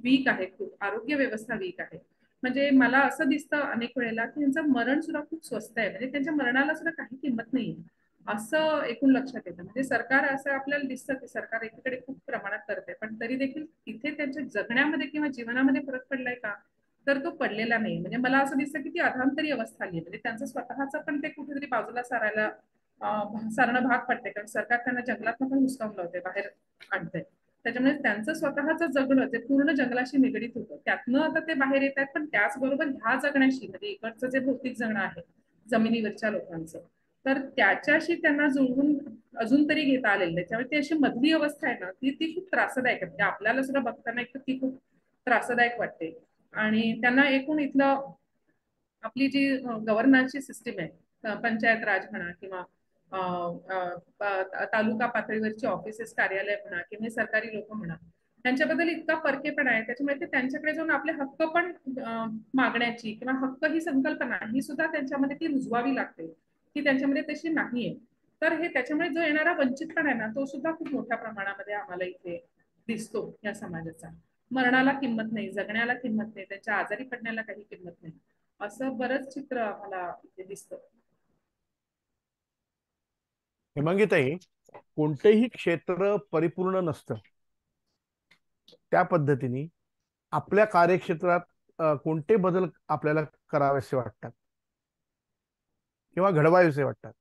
वीक आहे, खूप आरोग्य व्यवस्था वीक आहे. म्हणजे मला असं दिसतं अनेक वेळेला की त्यांचं मरण सुद्धा खूप स्वस्त आहे, म्हणजे त्यांच्या मरणाला सुद्धा काही किंमत नाहीये असं एकूण लक्षात येतं. म्हणजे सरकार असं आपल्याला दिसतं की सरकार एकीकडे खूप प्रमाणात करते, पण तरी देखील इथे त्यांच्या जगण्यामध्ये किंवा जीवनामध्ये फरक पडलाय का, तर तो पडलेला नाही. म्हणजे मला असं दिसतं की ती अधांतरी अवस्था आली आहे. म्हणजे त्यांचं स्वतःचं पण ते कुठेतरी बाजूला सारणं भाग पडते, कारण सरकार त्यांना जंगलात पण हुसकावून लावते, बाहेर आणते. त्याच्यामुळे त्यांचं स्वतःचं जगणं जे पूर्ण जंगलाशी निगडीत होतं त्यातनं आता ते बाहेर येत आहेत. पण त्याचबरोबर ह्या जगण्याशी म्हणजे इकडचं जे भौतिक जगणं आहे जमिनीवरच्या लोकांचं, तर त्याच्याशी त्यांना जुळवून अजून तरी घेता आलेलं नाही. त्यामुळे ती अशी मधली अवस्था आहे ना, ती खूप त्रासदायक आहे. म्हणजे आपल्याला सुद्धा बघताना एक ती खूप त्रासदायक वाटते. आणि त्यांना एकूण इथलं आपली जी गव्हर्नन्सची सिस्टीम आहे, पंचायत राज म्हणा किंवा तालुका पातळीवरची ऑफिसेस, कार्यालय म्हणा किंवा हे सरकारी लोक म्हणा, त्यांच्याबद्दल इतका परकेपणा आहे, त्याच्यामुळे ते त्यांच्याकडे जाऊन आपले हक्क पण मागण्याची किंवा हक्क ही संकल्पना ही सुद्धा त्यांच्यामध्ये ती रुजवावी लागते, ती त्यांच्यामध्ये तशी नाहीये. तर हे त्याच्यामुळे जो येणारा वंचितपणा आहे ना, तो सुद्धा खूप मोठ्या प्रमाणामध्ये आम्हाला इथे दिसतो या समाजाचा. मरणाला किंमत नाही, जगण्याला किंमत नाही, त्यांच्या आजारी पडण्याला काही किंमत नाही, असं बरंच चित्र आम्हाला इथे दिसतं. हेमांगीताई, कोणतेही क्षेत्र परिपूर्ण नसतं. त्या पद्धतीने आपल्या कार्यक्षेत्रात कोणते बदल आपल्याला करावेसे वाटतात किंवा घडवावेसे वाटतात?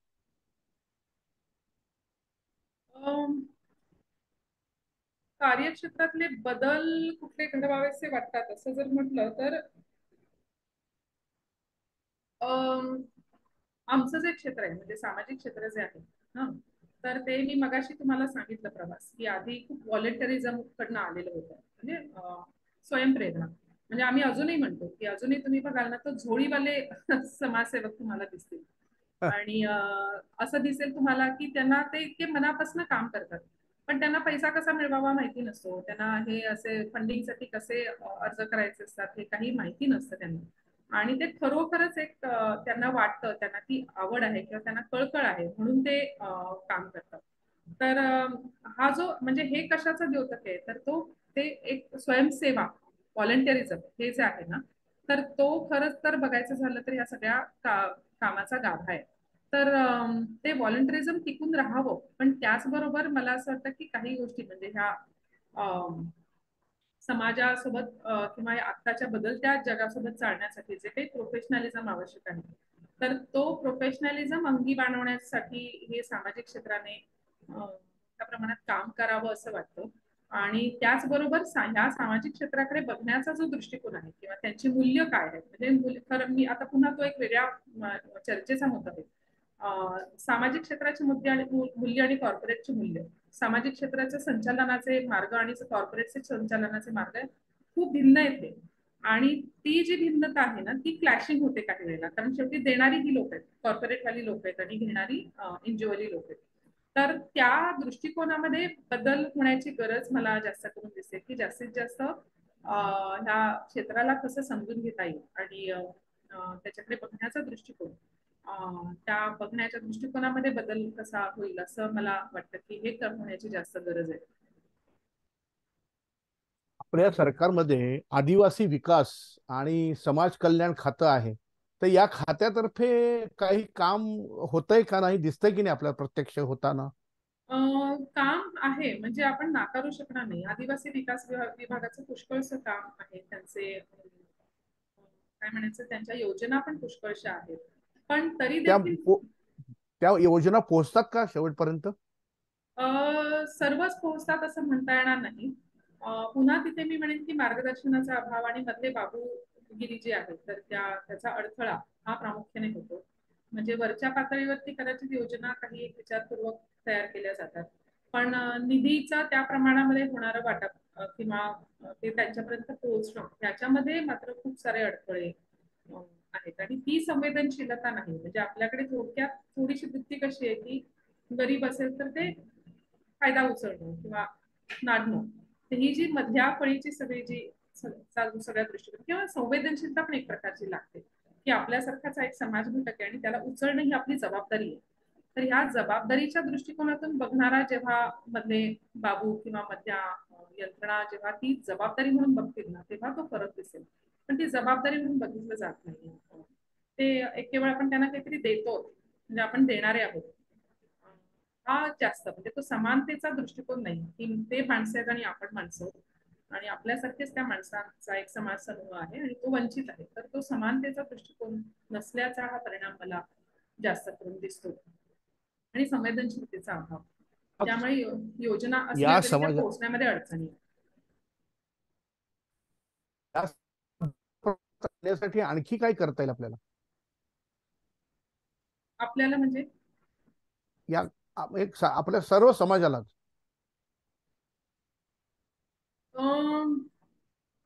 कार्यक्षेत्रातले बदल कुठले घडवावेसे वाटतात असं जर म्हटलं तर आमचं जे क्षेत्र आहे म्हणजे सामाजिक क्षेत्र जे आहे ना, तर ते मी मगाशी तुम्हाला सांगितलं प्रवास की आधी खूप व्हॉलेंटरिझम कडनं आलेलं होतं, म्हणजे स्वयंप्रेरणा. म्हणजे आम्ही अजूनही म्हणतो की अजूनही तुम्ही बघाल ना तर झोळीवाले समाजसेवक तुम्हाला दिसतील आणि असं दिसेल तुम्हाला की त्यांना ते इतके मनापासून काम करतात, पण त्यांना पैसा कसा मिळवावा माहिती नसतो, त्यांना हे असे फंडिंगसाठी कसे अर्ज करायचे असतात हे काही माहिती नसतं त्यांना. आणि ते खरोखरच एक त्यांना वाटतं, त्यांना ती आवड आहे किंवा त्यांना कळकळ आहे म्हणून ते काम करतात. तर हा जो म्हणजे हे कशाचं द्योतक आहे तर तो ते एक स्वयंसेवा व्हॉलेंटिअरिझम हे जे आहे ना, तर तो खरंच तर बघायचं झालं तर या सगळ्या कामाचा गाभा आहे. तर ते व्हॉलेंटिअरिझम टिकून राहावं, पण त्याचबरोबर मला असं वाटतं की काही गोष्टी म्हणजे ह्या समाजासोबत किंवा आत्ताच्या बदलत्या जगासोबत चालण्यासाठी जे काही प्रोफेशनलिझम आवश्यक आहे, तर तो प्रोफेशनलिझम अंगी बाणवण्यासाठी हे सामाजिक क्षेत्राने त्या प्रमाणात काम करावं असं वाटतं. आणि त्याचबरोबर ह्या सामाजिक क्षेत्राकडे बघण्याचा जो दृष्टिकोन आहे किंवा त्यांची मूल्य काय आहे, म्हणजे खरं मी आता पुन्हा तो एक वेगळ्या चर्चेचा मुद्दा आहे. सामाजिक क्षेत्राचे मुद्दे आणि मूल्य आणि कॉर्पोरेटचे मूल्य, सामाजिक क्षेत्राचे संचालनाचे मार्ग आणि कॉर्पोरेटचे संचालनाचे मार्ग खूप भिन्न आहेत. आणि ती जी भिन्नता आहे ना ती क्लॅशिंग होते काही वेळेला, कारण शेवटी देणारी ही लोक आहेत, कॉर्पोरेट वाली लोक आहेत आणि घेणारी एनजीओ वाली लोक आहेत. तर त्या दृष्टिकोनामध्ये बदल होण्याची गरज मला जास्त करून दिसते की जास्तीत जास्त ह्या क्षेत्राला कसं समजून घेता येईल आणि त्याच्याकडे बघण्याचा दृष्टिकोन, त्या बघण्याच्या दृष्टिकोनामध्ये बदल कसा होईल असं मला वाटतं की हे होण्याची जास्त गरज आहे. आपल्या सरकारमध्ये आदिवासी विकास आणि समाज कल्याण खातं आहे, तर या खात्यातर्फे काही काम होतंय का नाही, दिसतंय की नाही आपल्याला प्रत्यक्ष होताना? काम आहे म्हणजे आपण नाकारू शकणार नाही, आदिवासी विकास विभागाचं पुष्कळसं काम आहे, त्यांचे काय म्हणायचं त्यांच्या योजना पण पुष्कळशा आहेत, पण तरी त्या देखील त्या योजना पोहोचतात का शेवटपर्यंत? सर्वच पोहोचतात असं म्हणता येणार नाही. पुन्हा तिथे मी म्हणेन की मार्गदर्शनाचा अभाव आणि मधले बाबूगिरी जी आहे तर त्याचा अडथळा हा प्रामुख्याने होतो. म्हणजे वरच्या पातळीवरती कदाचित योजना काही एक विचारपूर्वक तयार केल्या जातात, पण निधीचा त्या प्रमाणामध्ये होणारं वाटप किंवा ते त्यांच्यापर्यंत पोहोचणं याच्यामध्ये मात्र खूप सारे अडथळे आहेत आणि ती संवेदनशीलता नाही. म्हणजे आपल्याकडे थोडक्यात थोडीशी वृत्ती कशी आहे की गरीब असेल तर ते फायदा उचलणं किंवा नाडणं, तर ही जी मधल्या फळीची सगळी जी सगळ्या दृष्टीकोन किंवा संवेदनशीलता पण एक प्रकारची लागते की आपल्यासारखाचा एक समाज घटक आहे आणि त्याला उचलणं ही आपली जबाबदारी आहे. तर ह्या जबाबदारीच्या दृष्टिकोनातून बघणारा जेव्हा मधले बाबू किंवा मधल्या यंत्रणा जेव्हा ती जबाबदारी म्हणून बघतील ना तेव्हा तो फरक दिसेल, पण ती जबाबदारी म्हणून बघितलं जात नाही. ते एक केवळ आपण त्यांना काहीतरी देतो म्हणजे आपण देणारे आहोत, हा जास्त म्हणजे तो समानतेचा दृष्टिकोन नाही की ते माणसं आहेत आणि आपण माणसं आणि आपल्यासारखेच त्या माणसांचा एक समाज समूह आहे आणि तो वंचित आहे, तर तो समानतेचा दृष्टिकोन नसल्याचा हा परिणाम मला जास्त करून दिसतो आणि संवेदनशीलतेचा अभाव, त्यामुळे योजना असल्या या तरी त्या समाजा पोहोचण्यामध्ये अडचणी या करण्यासाठी आणखी काय करता येईल आपल्याला? आपल्याला म्हणजे या आपल्या सर्व समाजाला.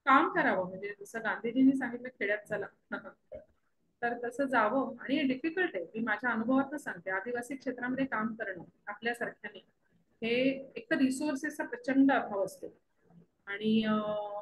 काम करावं, म्हणजे जसं गांधीजींनी सांगितलं खेड्यात चला तर तसं जावं. आणि डिफिकल्ट आहे, मी माझ्या अनुभवातून सांगते. आदिवासी क्षेत्रामध्ये काम करणं आपल्यासारख्याने, हे एक तर रिसोर्सेसचा प्रचंड अभाव असतो आणि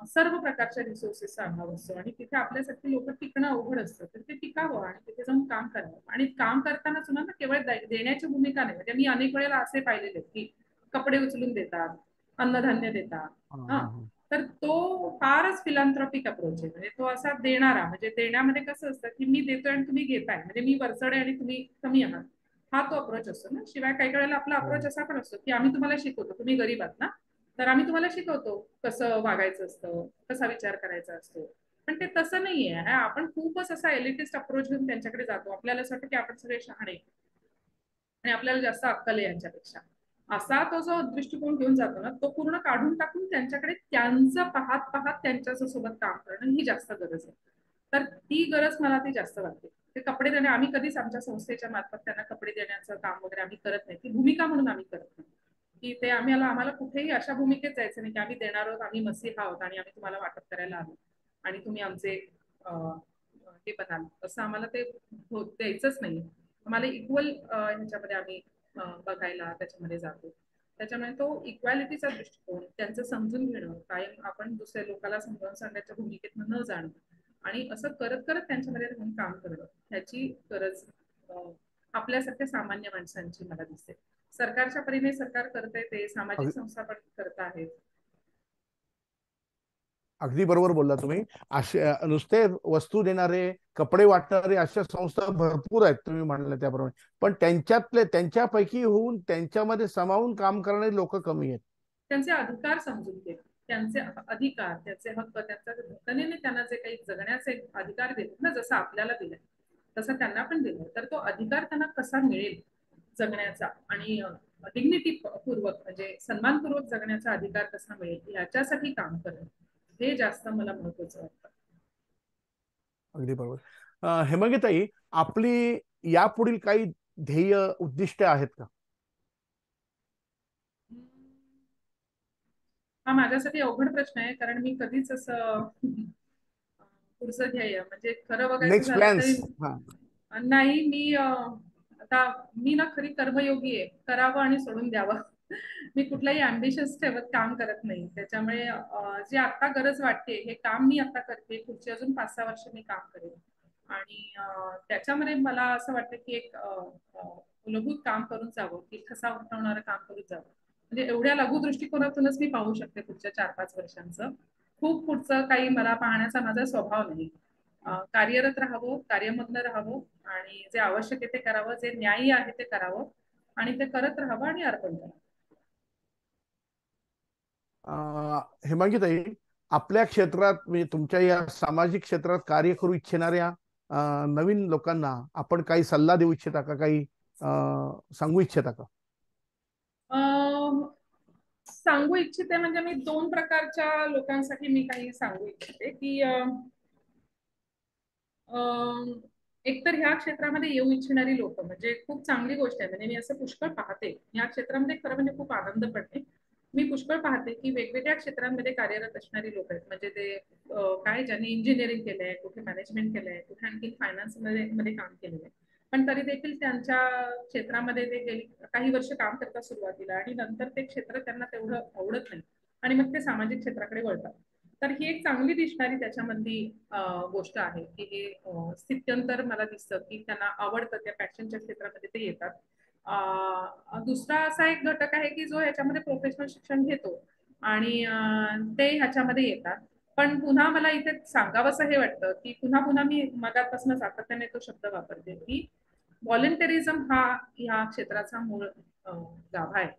सर्व प्रकारच्या रिसोर्सेसचा अभाव असतो आणि तिथे आपल्यासारखी लोक टिकणं अवघड असतं. तर ते टिकावं आणि तिथे जाऊन काम करावं. आणि काम करताना सुद्धा ना केवळ देण्याची भूमिका नाही. म्हणजे मी अनेक वेळेला असे पाहिलेले की कपडे उचलून देतात, अन्नधान्य देतात. हा, हा, हा, हा. तर तो फारच फिलॅन्थ्रॉपिक अप्रोच आहे. म्हणजे तो असा देणारा, म्हणजे देण्यामध्ये कसं असतं की मी देतोय आणि तुम्ही घेताय, म्हणजे मी वरचढ आहे आणि तुम्ही कमी आहात, हा तो अप्रोच असतो ना. शिवाय काही वेळेला आपला हो. अप्रोच असा पण असतो की आम्ही तुम्हाला शिकवतो, तुम्ही गरीब आहात ना, तर आम्ही तुम्हाला शिकवतो कसं वागायचं असतं, कसा विचार करायचा असतो. पण ते तसं नाहीये. आपण खूपच असा एलिटिस्ट अप्रोच घेऊन त्यांच्याकडे जातो. आपल्याला असं वाटतं की आपण सगळे शहाणे आणि आपल्याला जास्त अक्कल आहे यांच्यापेक्षा. असा तो जो दृष्टिकोन घेऊन जातो ना, तो पूर्ण काढून टाकून त्यांच्याकडे त्यांचं पाहत पाहत त्यांच्या सोबत काम करणं ही जास्त गरज आहे. तर ती गरज मला ती जास्त वाटते. ते कपडे देणे, आम्ही कधीच आमच्या संस्थेच्या मार्फत त्यांना कपडे देण्याचं काम वगैरे आम्ही करत नाही. ती भूमिका म्हणून आम्ही करत नाही की ते आम्हाला कुठेही अशा भूमिकेत जायचं नाही की आम्ही देणार आहोत, आम्ही मसीहा आहोत आणि आम्ही तुम्हाला वाटप करायला आलो आणि तुम्ही आमचे हे बनाल, असं आम्हाला ते द्यायचंच नाही. आम्हाला इक्वल ह्याच्यामध्ये आम्ही बघायला त्याच्यामध्ये जातो. त्याच्यामुळे तो इक्वॅलिटीचा दृष्टिकोन, त्यांचं समजून घेणं, कायम आपण दुसऱ्या लोकांना समजावून सांगण्याच्या भूमिकेत न जाणं आणि असं करत करत त्यांच्यामध्ये राहून काम करणं, ह्याची गरज आपल्यासारख्या सामान्य माणसांची मला दिसते. सरकारच्या परीने सरकार करते, ते सामाजिक अग- संस्था पण करत आहेत. अगदी बरोबर बोलला तुम्ही. असे नुसते वस्तू देणारे, कपडे वाटणारे अशा संस्था भरपूर आहेत तुम्ही म्हणले त्याप्रमाणे. पण त्यांच्यापैकी होऊन त्यांच्यामध्ये सामावून काम करणारे लोक कमी आहेत. त्यांचे अधिकार समजून घे, त्यांचे अधिकार, त्यांचे हक्क, त्यांच्या घटनेने त्यांना जे काही जगण्याचे अधिकार दिले ना, जसं आपल्याला दिलंय तसं त्यांना पण दिलं, तर तो अधिकार त्यांना कसा मिळेल जगण्याचा आणि डिग्निटी पूर्वक, म्हणजे सन्मानपूर्वक जगण्याचा अधिकार कसा मिळेल याच्यासाठी काम करणं, हे जास्त मला महत्वाचं वाटतं. अगदी बरोबर. हेमांगीताई, आपली यापुढील काही ध्येय उद्दिष्ट आहेत का? हा माझ्यासाठी अवघड प्रश्न आहे, कारण मी कधीच असं पुढचं ध्येय म्हणजे खरं बघायचं नेक्स्ट झालं प्लॅन्स? तरी हा. नाही. मी आता मी ना खरी कर्मयोगी आहे, करावं आणि सोडून द्यावं. मी कुठलाही अँबिशन्स ठेवत काम करत नाही. त्याच्यामुळे जे आता गरज वाटते हे काम मी आता करते, पुढची अजून 5-6 वर्ष मी काम करेन आणि त्याच्यामध्ये मला असं वाटतं की एक मूलभूत काम करून जावं, की ठसा उमटवणारं काम करून जावं. म्हणजे एवढ्या लघु दृष्टिकोनातूनच मी पाहू शकते पुढच्या 4-5 वर्षांचं. खूप पुढचं काही मला पाहण्याचा माझा स्वभाव नाही. कार्यरत राहावं, कार्यमग्न राहावं आणि जे आवश्यक आहे ते करावं, जे न्यायी आहे ते करावं आणि ते करत राहावं आणि अर्पण करावं. हेमांगीताई, आपल्या क्षेत्रात म्हणजे तुमच्या या सामाजिक क्षेत्रात कार्य करू इच्छिणाऱ्या नवीन लोकांना आपण काही सल्ला देऊ इच्छिता का? काही सांगू इच्छिता का? अं, सांगू इच्छिते म्हणजे मी 2 प्रकारच्या लोकांसाठी मी काही सांगू इच्छिते की एक तर ह्या क्षेत्रामध्ये येऊ इच्छिणारी लोक, म्हणजे खूप चांगली गोष्ट आहे. म्हणजे मी असं पुष्कळ पाहते या क्षेत्रामध्ये, खरं म्हणजे खूप आनंद पडते. मी पुष्कळ पाहते की वेगवेगळ्या क्षेत्रांमध्ये कार्यरत असणारी लोक आहेत. म्हणजे ते काय, ज्यांनी इंजिनिअरिंग केलंय, कुठे मॅनेजमेंट केलंय, कुठे आणखी फायनान्स मध्ये काम केलेलं आहे, पण तरी देखील त्यांच्या क्षेत्रामध्ये ते गेली काही वर्ष काम करतात सुरुवातीला आणि नंतर ते क्षेत्र त्यांना तेवढं आवडत नाही आणि मग ते सामाजिक क्षेत्राकडे वळतात. तर ही एक चांगली दिसणारी त्याच्यामधली गोष्ट आहे की हे स्थित्यंतर मला दिसतं की त्यांना आवडतं, त्या पॅशनच्या क्षेत्रामध्ये ते येतात. दुसरा असा एक घटक आहे की जो ह्याच्यामध्ये प्रोफेशनल शिक्षण घेतो आणि ते ह्याच्यामध्ये येतात. पण पुन्हा मला इथे सांगावंसं हे वाटतं की पुन्हा पुन्हा मी मगापासून सातत्याने तो शब्द वापरते की व्हॉलंटरिझम हा ह्या क्षेत्राचा मूळ गाभा आहे.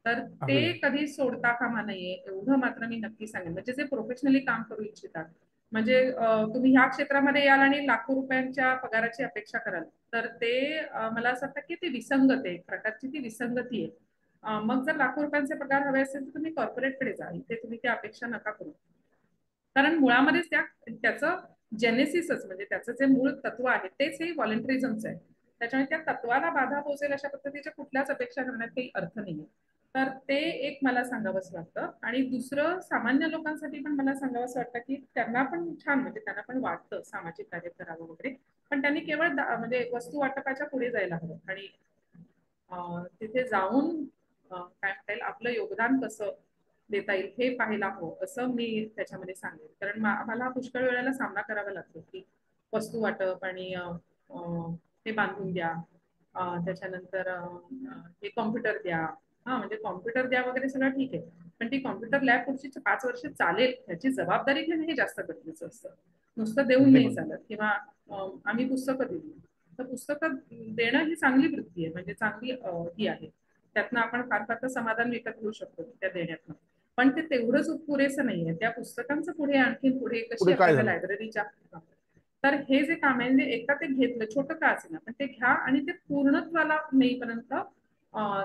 तर ते अगदी. कधी सोडता कामा नये, एवढं मात्र मी नक्की सांगेन. म्हणजे जे प्रोफेशनली काम करू इच्छितात, म्हणजे तुम्ही ह्या क्षेत्रामध्ये याल आणि लाखो रुपयांच्या पगाराची अपेक्षा कराल, तर ते मला असं वाटतं की ती विसंगत आहे, एक प्रकारची ती विसंगती आहे. मग जर लाखो रुपयांचे पगार हवे असेल तर तुम्ही कॉर्पोरेटकडे जा, इथे तुम्ही त्या अपेक्षा नका करू. कारण मुळामध्येच त्याचं जेनेसिसच, म्हणजे त्याचं जे मूळ तत्व आहे तेच हे व्हॉलंटरिझमचं आहे. त्याच्यामुळे त्या तत्वाला बाधा पोहोचेल अशा पद्धतीच्या कुठल्याच अपेक्षा करण्यात काही अर्थ नाहीये. तर ते एक मला सांगावंसं वाटतं. आणि दुसरं, सामान्य लोकांसाठी पण मला सांगावंसं वाटतं की त्यांना पण छान, म्हणजे त्यांना पण वाटतं सामाजिक कार्य करावं वगैरे, पण त्यांनी केवळ म्हणजे वस्तू वाटपाच्या पुढे जायला हवं आणि तिथे जाऊन काय म्हणता येईल आपलं योगदान कसं देता येईल हे पाहायला हवं असं मी त्याच्यामध्ये सांगेन. कारण मला पुष्कळ वेळेला सामना करावा लागतो की वस्तू वाटप आणि हे बांधून द्या, त्याच्यानंतर हे कॉम्प्युटर द्या. म्हणजे कॉम्प्युटर द्या वगैरे सगळं ठीक आहे, पण ती कॉम्प्युटर लॅब पुढची 5 वर्ष चालेल ह्याची जबाबदारी घेणं हे जास्त गरजेचं असतं. नुसतं देऊन अगदी नाही बरोबर. चालत. किंवा आम्ही पुस्तकं दिली तर पुस्तकं देणं ही चांगली वृत्ती आहे, म्हणजे चांगली ही आहे. त्यातनं आपण फार फार तर समाधान विकत घेऊ शकतो त्या देण्यातनं. पण ते तेवढंच पुरेसं नाहीये. त्या पुस्तकांचं पुढे आणखी पुढे कशी पुढे काय आपल्याला झालं? लायब्ररीच्या तर हे जे काम आहे म्हणजे एकदा ते घेतलं छोटं का असेल पण ते घ्या आणि ते पूर्णत्वाला नेईपर्यंत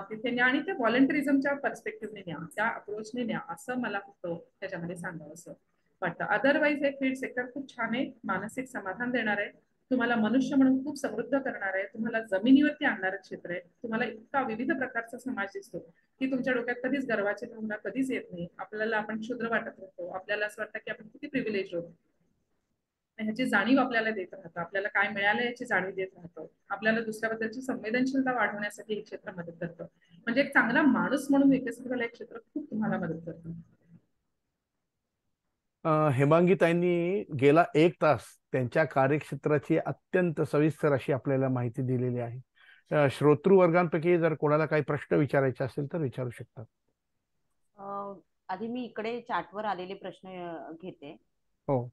तिथे न्या आणि ते व्हॉलंटरिझमच्या पर्स्पेक्टिव्हने न्या, त्या अप्रोचने न्या, असं मला फक्त त्याच्यामध्ये सांगावं असं वाटतं. अदरवाईज हे फील्ड सेक्टर खूप छान आहे, मानसिक समाधान देणार आहे, तुम्हाला मनुष्य म्हणून खूप समृद्ध करणार आहे, तुम्हाला जमिनीवरती आणणारं क्षेत्र आहे. तुम्हाला इतका विविध प्रकारचा समाज दिसतो की तुमच्या डोक्यात कधीच गर्वाची भावना कधीच येत नाही. आपल्याला आपण क्षुद्र वाटत राहतो, आपल्याला असं वाटतं की आपण किती प्रिव्हिलेज होतो, ह्याची जाणीव आपल्याला देत राहतं, आपल्याला काय मिळालं याची जाणीव देत राहतं, आपल्याला दुसऱ्याबद्दलची संवेदनशीलता वाढवण्यासाठी हे क्षेत्र मदत करतं. म्हणजे एक चांगला माणूस म्हणून विकसित व्हायला एक क्षेत्र खूप तुम्हाला मदत करतं. हेमांगीताईंनी गेला 1 तास त्यांच्या कार्यक्षेत्राची अत्यंत सविस्तर अशी आपल्याला माहिती दिलेली आहे. श्रोतृ वर्गांपैकी जर कोणाला काही प्रश्न विचारायचे असेल तर विचारू शकतात. आधी मी इकडे चॅटवर आलेले प्रश्न घेते. हो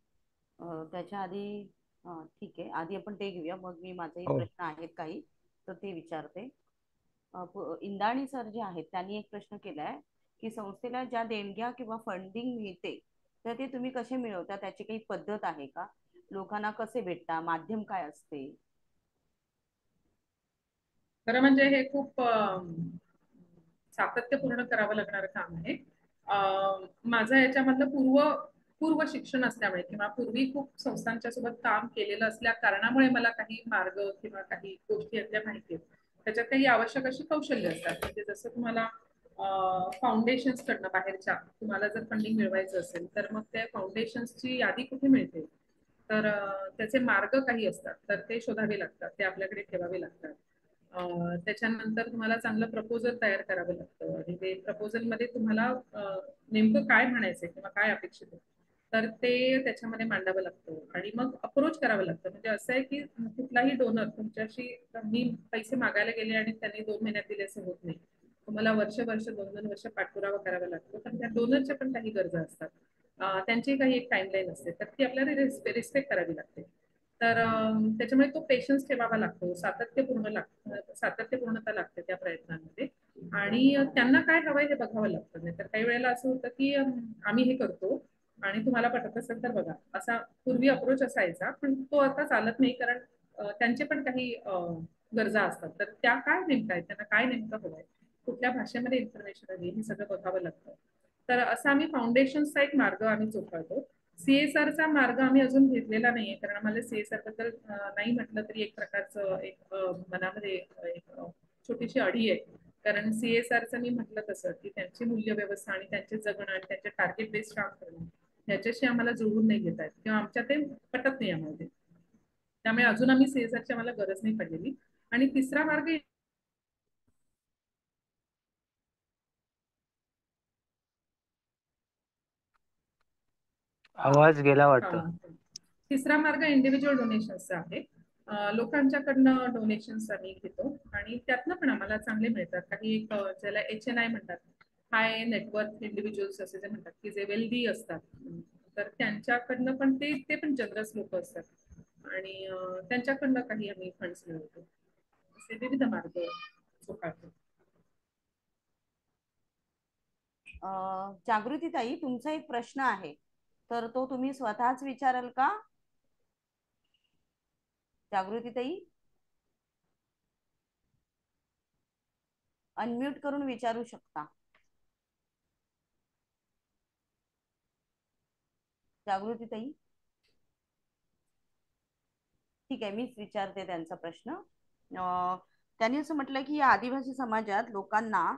त्याच्या आधी ठीक आहे, आधी आपण ते घेऊया, मग मी माझे हो. प्रश्न आहेत काही तर ते विचारते. इंदाणी सर जे आहेत त्यांनी एक प्रश्न केलाय की संस्थेला ज्या देणग्या किंवा फंडिंग मिळते तर ते तुम्ही कसे मिळवता, त्याची काही पद्धत आहे का, लोकांना कसे भेटता, माध्यम काय असते? खरं म्हणजे हे खूप सातत्यपूर्ण करावं लागणारं काम आहे. माझं याच्यामधलं पूर्व शिक्षण असल्यामुळे किंवा पूर्वी खूप संस्थांच्या सोबत काम केलेलं असल्या कारणामुळे मला काही मार्ग किंवा काही गोष्टी यातल्या माहिती आहेत. त्याच्यात काही आवश्यक अशी कौशल्य असतात. म्हणजे जसं तुम्हाला फाउंडेशन्स कडनं बाहेरच्या तुम्हाला जर फंडिंग मिळवायचं असेल तर मग त्या फाउंडेशन्सची यादी कुठे मिळते, तर त्याचे मार्ग काही असतात, तर ते शोधावे लागतात, ते आपल्याकडे ठेवावे लागतात. त्याच्यानंतर तुम्हाला चांगलं प्रपोजल तयार करावं लागतं आणि ते प्रपोजलमध्ये तुम्हाला नेमकं काय म्हणायचंय किंवा काय अपेक्षित आहे तर ते त्याच्यामध्ये मांडावं लागतं आणि मग अप्रोच करावं लागतं. म्हणजे असं आहे की कुठलाही डोनर तुमच्याशी मी पैसे मागायला गेले आणि त्यांनी 2 महिन्यात दिले असं होत नाही. तुम्हाला वर्ष 2-2 वर्ष पाठपुरावा करावा लागतो, कारण त्या डोनरच्या पण काही गरजा असतात, त्यांची काही एक टाइमलाईन असते, तर ती आपल्याला रिस्पेक्ट करावी लागते. तर त्याच्यामुळे तो पेशन्स ठेवावा लागतो, सातत्यपूर्णता लागते त्या प्रयत्नांमध्ये आणि त्यांना काय हवंय हे बघावं लागतं. नाही तर काही वेळेला असं होतं की आम्ही हे करतो आणि तुम्हाला पटत असेल तर बघा, असा पूर्वी अप्रोच असायचा, पण तो आता चालत नाही, कारण त्यांचे पण काही गरजा असतात, तर त्या काय नेमकं आहेत, त्यांना काय नेमकं हवंय, कुठल्या भाषेमध्ये इन्फॉर्मेशन हवी, हे सगळं बघावं लागतं. तर असं आम्ही फाउंडेशनचा एक मार्ग आम्ही चोखाळतो. सीएसआरचा मार्ग आम्ही अजून घेतलेला नाहीये, कारण आम्हाला सीएसआर बद्दल नाही म्हटलं तरी एक प्रकारचं एक मनामध्ये एक छोटीशी अडी आहे. कारण सीएसआरचं मी म्हटलं तसं की त्यांची मूल्य व्यवस्था आणि त्यांचे जगणं आणि त्यांचे टार्गेट बेस्ड काम करणं ह्याच्याशी आम्हाला जुळवून नाही घेत आहेत किंवा आमच्या ते पटत नाही आम्हाला ते. त्यामुळे अजून आम्ही सीएसआरची आम्हाला गरज नाही पडलेली. आणि तिसरा मार्ग आवाज गेला हा, वाटतं. तिसरा मार्ग इंडिव्हिज्युअल डोनेशन्सचा आहे. लोकांच्याकडनं डोनेशन्स आम्ही घेतो आणि त्यातनं पण आम्हाला चांगले मिळतात. काही ज्याला HNI म्हणतात, हाय नेटवर्क इंडिव्हिज्युअल्स असे जे म्हणतात की जे वेल्दी असतात, तर त्यांच्याकडनं पण ते पण जनरस लोक असतात आणि त्यांच्याकडनं काही आम्ही फंड्स मिळवतो. असे विविध मार्ग चोखाळतो. जागृती ताई, तुमचा एक प्रश्न आहे तर तो तुम्ही स्वतःच विचाराल का? जागृती ताई, अनम्यूट करून विचारू शकता. जागृती ताई, ठीक आहे, मीच विचारते त्यांचा प्रश्न. त्यांनी असं म्हटलं की या आदिवासी समाजात लोकांना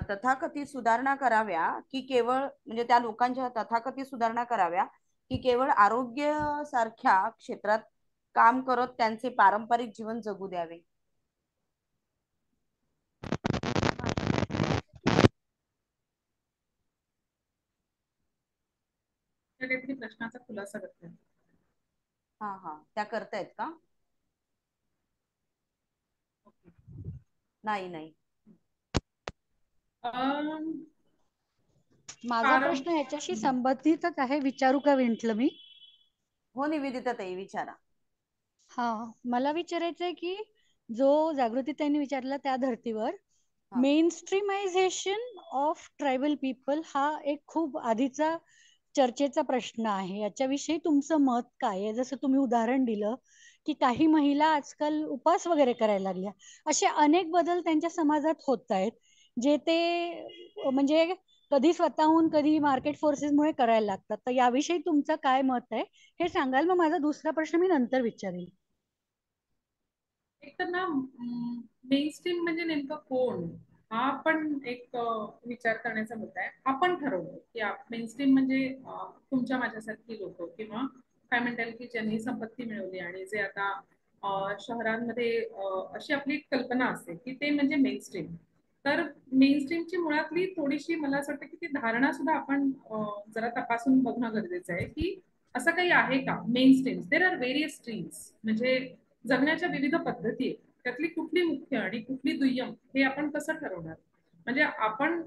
तथाकथित सुधारणा कराव्या की केवळ, म्हणजे त्या लोकांच्या तथाकथित सुधारणा कराव्या की केवळ आरोग्य सारख्या क्षेत्रात काम करत त्यांचे पारंपरिक जीवन जगू द्यावे. काहीतरी प्रश्नाचा खुलासा करते. हा हा, त्या करतायत का? नाही नाही. माझा प्रश्न ह्याच्याशी संबंधितच आहे, विचारू का म्हटलं मी? हो निवेदिता ताई विचारा. हा, मला विचारायचं आहे की जो जागृती ताईंनी विचारला त्या धर्तीवर हा. मेनस्ट्रीमायझेशन ऑफ ट्रायबल पीपल हा एक खूप आधीचा चर्चेचा प्रश्न आहे. याच्याविषयी तुमचं मत काय आहे? जसं तुम्ही उदाहरण दिलं की काही महिला आजकाल उपवास वगैरे करायला लागल्या, असे अनेक बदल त्यांच्या समाजात होत आहेत जे ते म्हणजे कधी स्वतःहून कधी मार्केट फोर्सेसमुळे करायला लागतात. तर याविषयी तुमचं काय मत आहे हे सांगाल? मग माझा दुसरा प्रश्न मी नंतर विचारेल. एक तर ना मेनस्ट्रीम म्हणजे नेमकं कोण, हा पण एक विचार करण्याचा मुद्दा आहे. आपण ठरवलं की मेनस्ट्रीम म्हणजे तुमच्या माझ्यासारखी लोक, किंवा काय म्हणता येईल की ज्यांनी संपत्ती मिळवली आणि जे आता शहरांमध्ये अशी आपली कल्पना असते की ते म्हणजे मेनस्ट्रीम. तर मेनस्ट्रीमची मुळातली थोडीशी मला असं वाटतं की ती धारणा सुद्धा आपण जरा तपासून बघणं गरजेचं आहे की असं काही आहे का mainstream. There are various streams, म्हणजे जगण्याच्या विविध पद्धती आहेत. त्यातली कुठली मुख्य आणि कुठली दुय्यम हे आपण कसं ठरवणार? म्हणजे आपण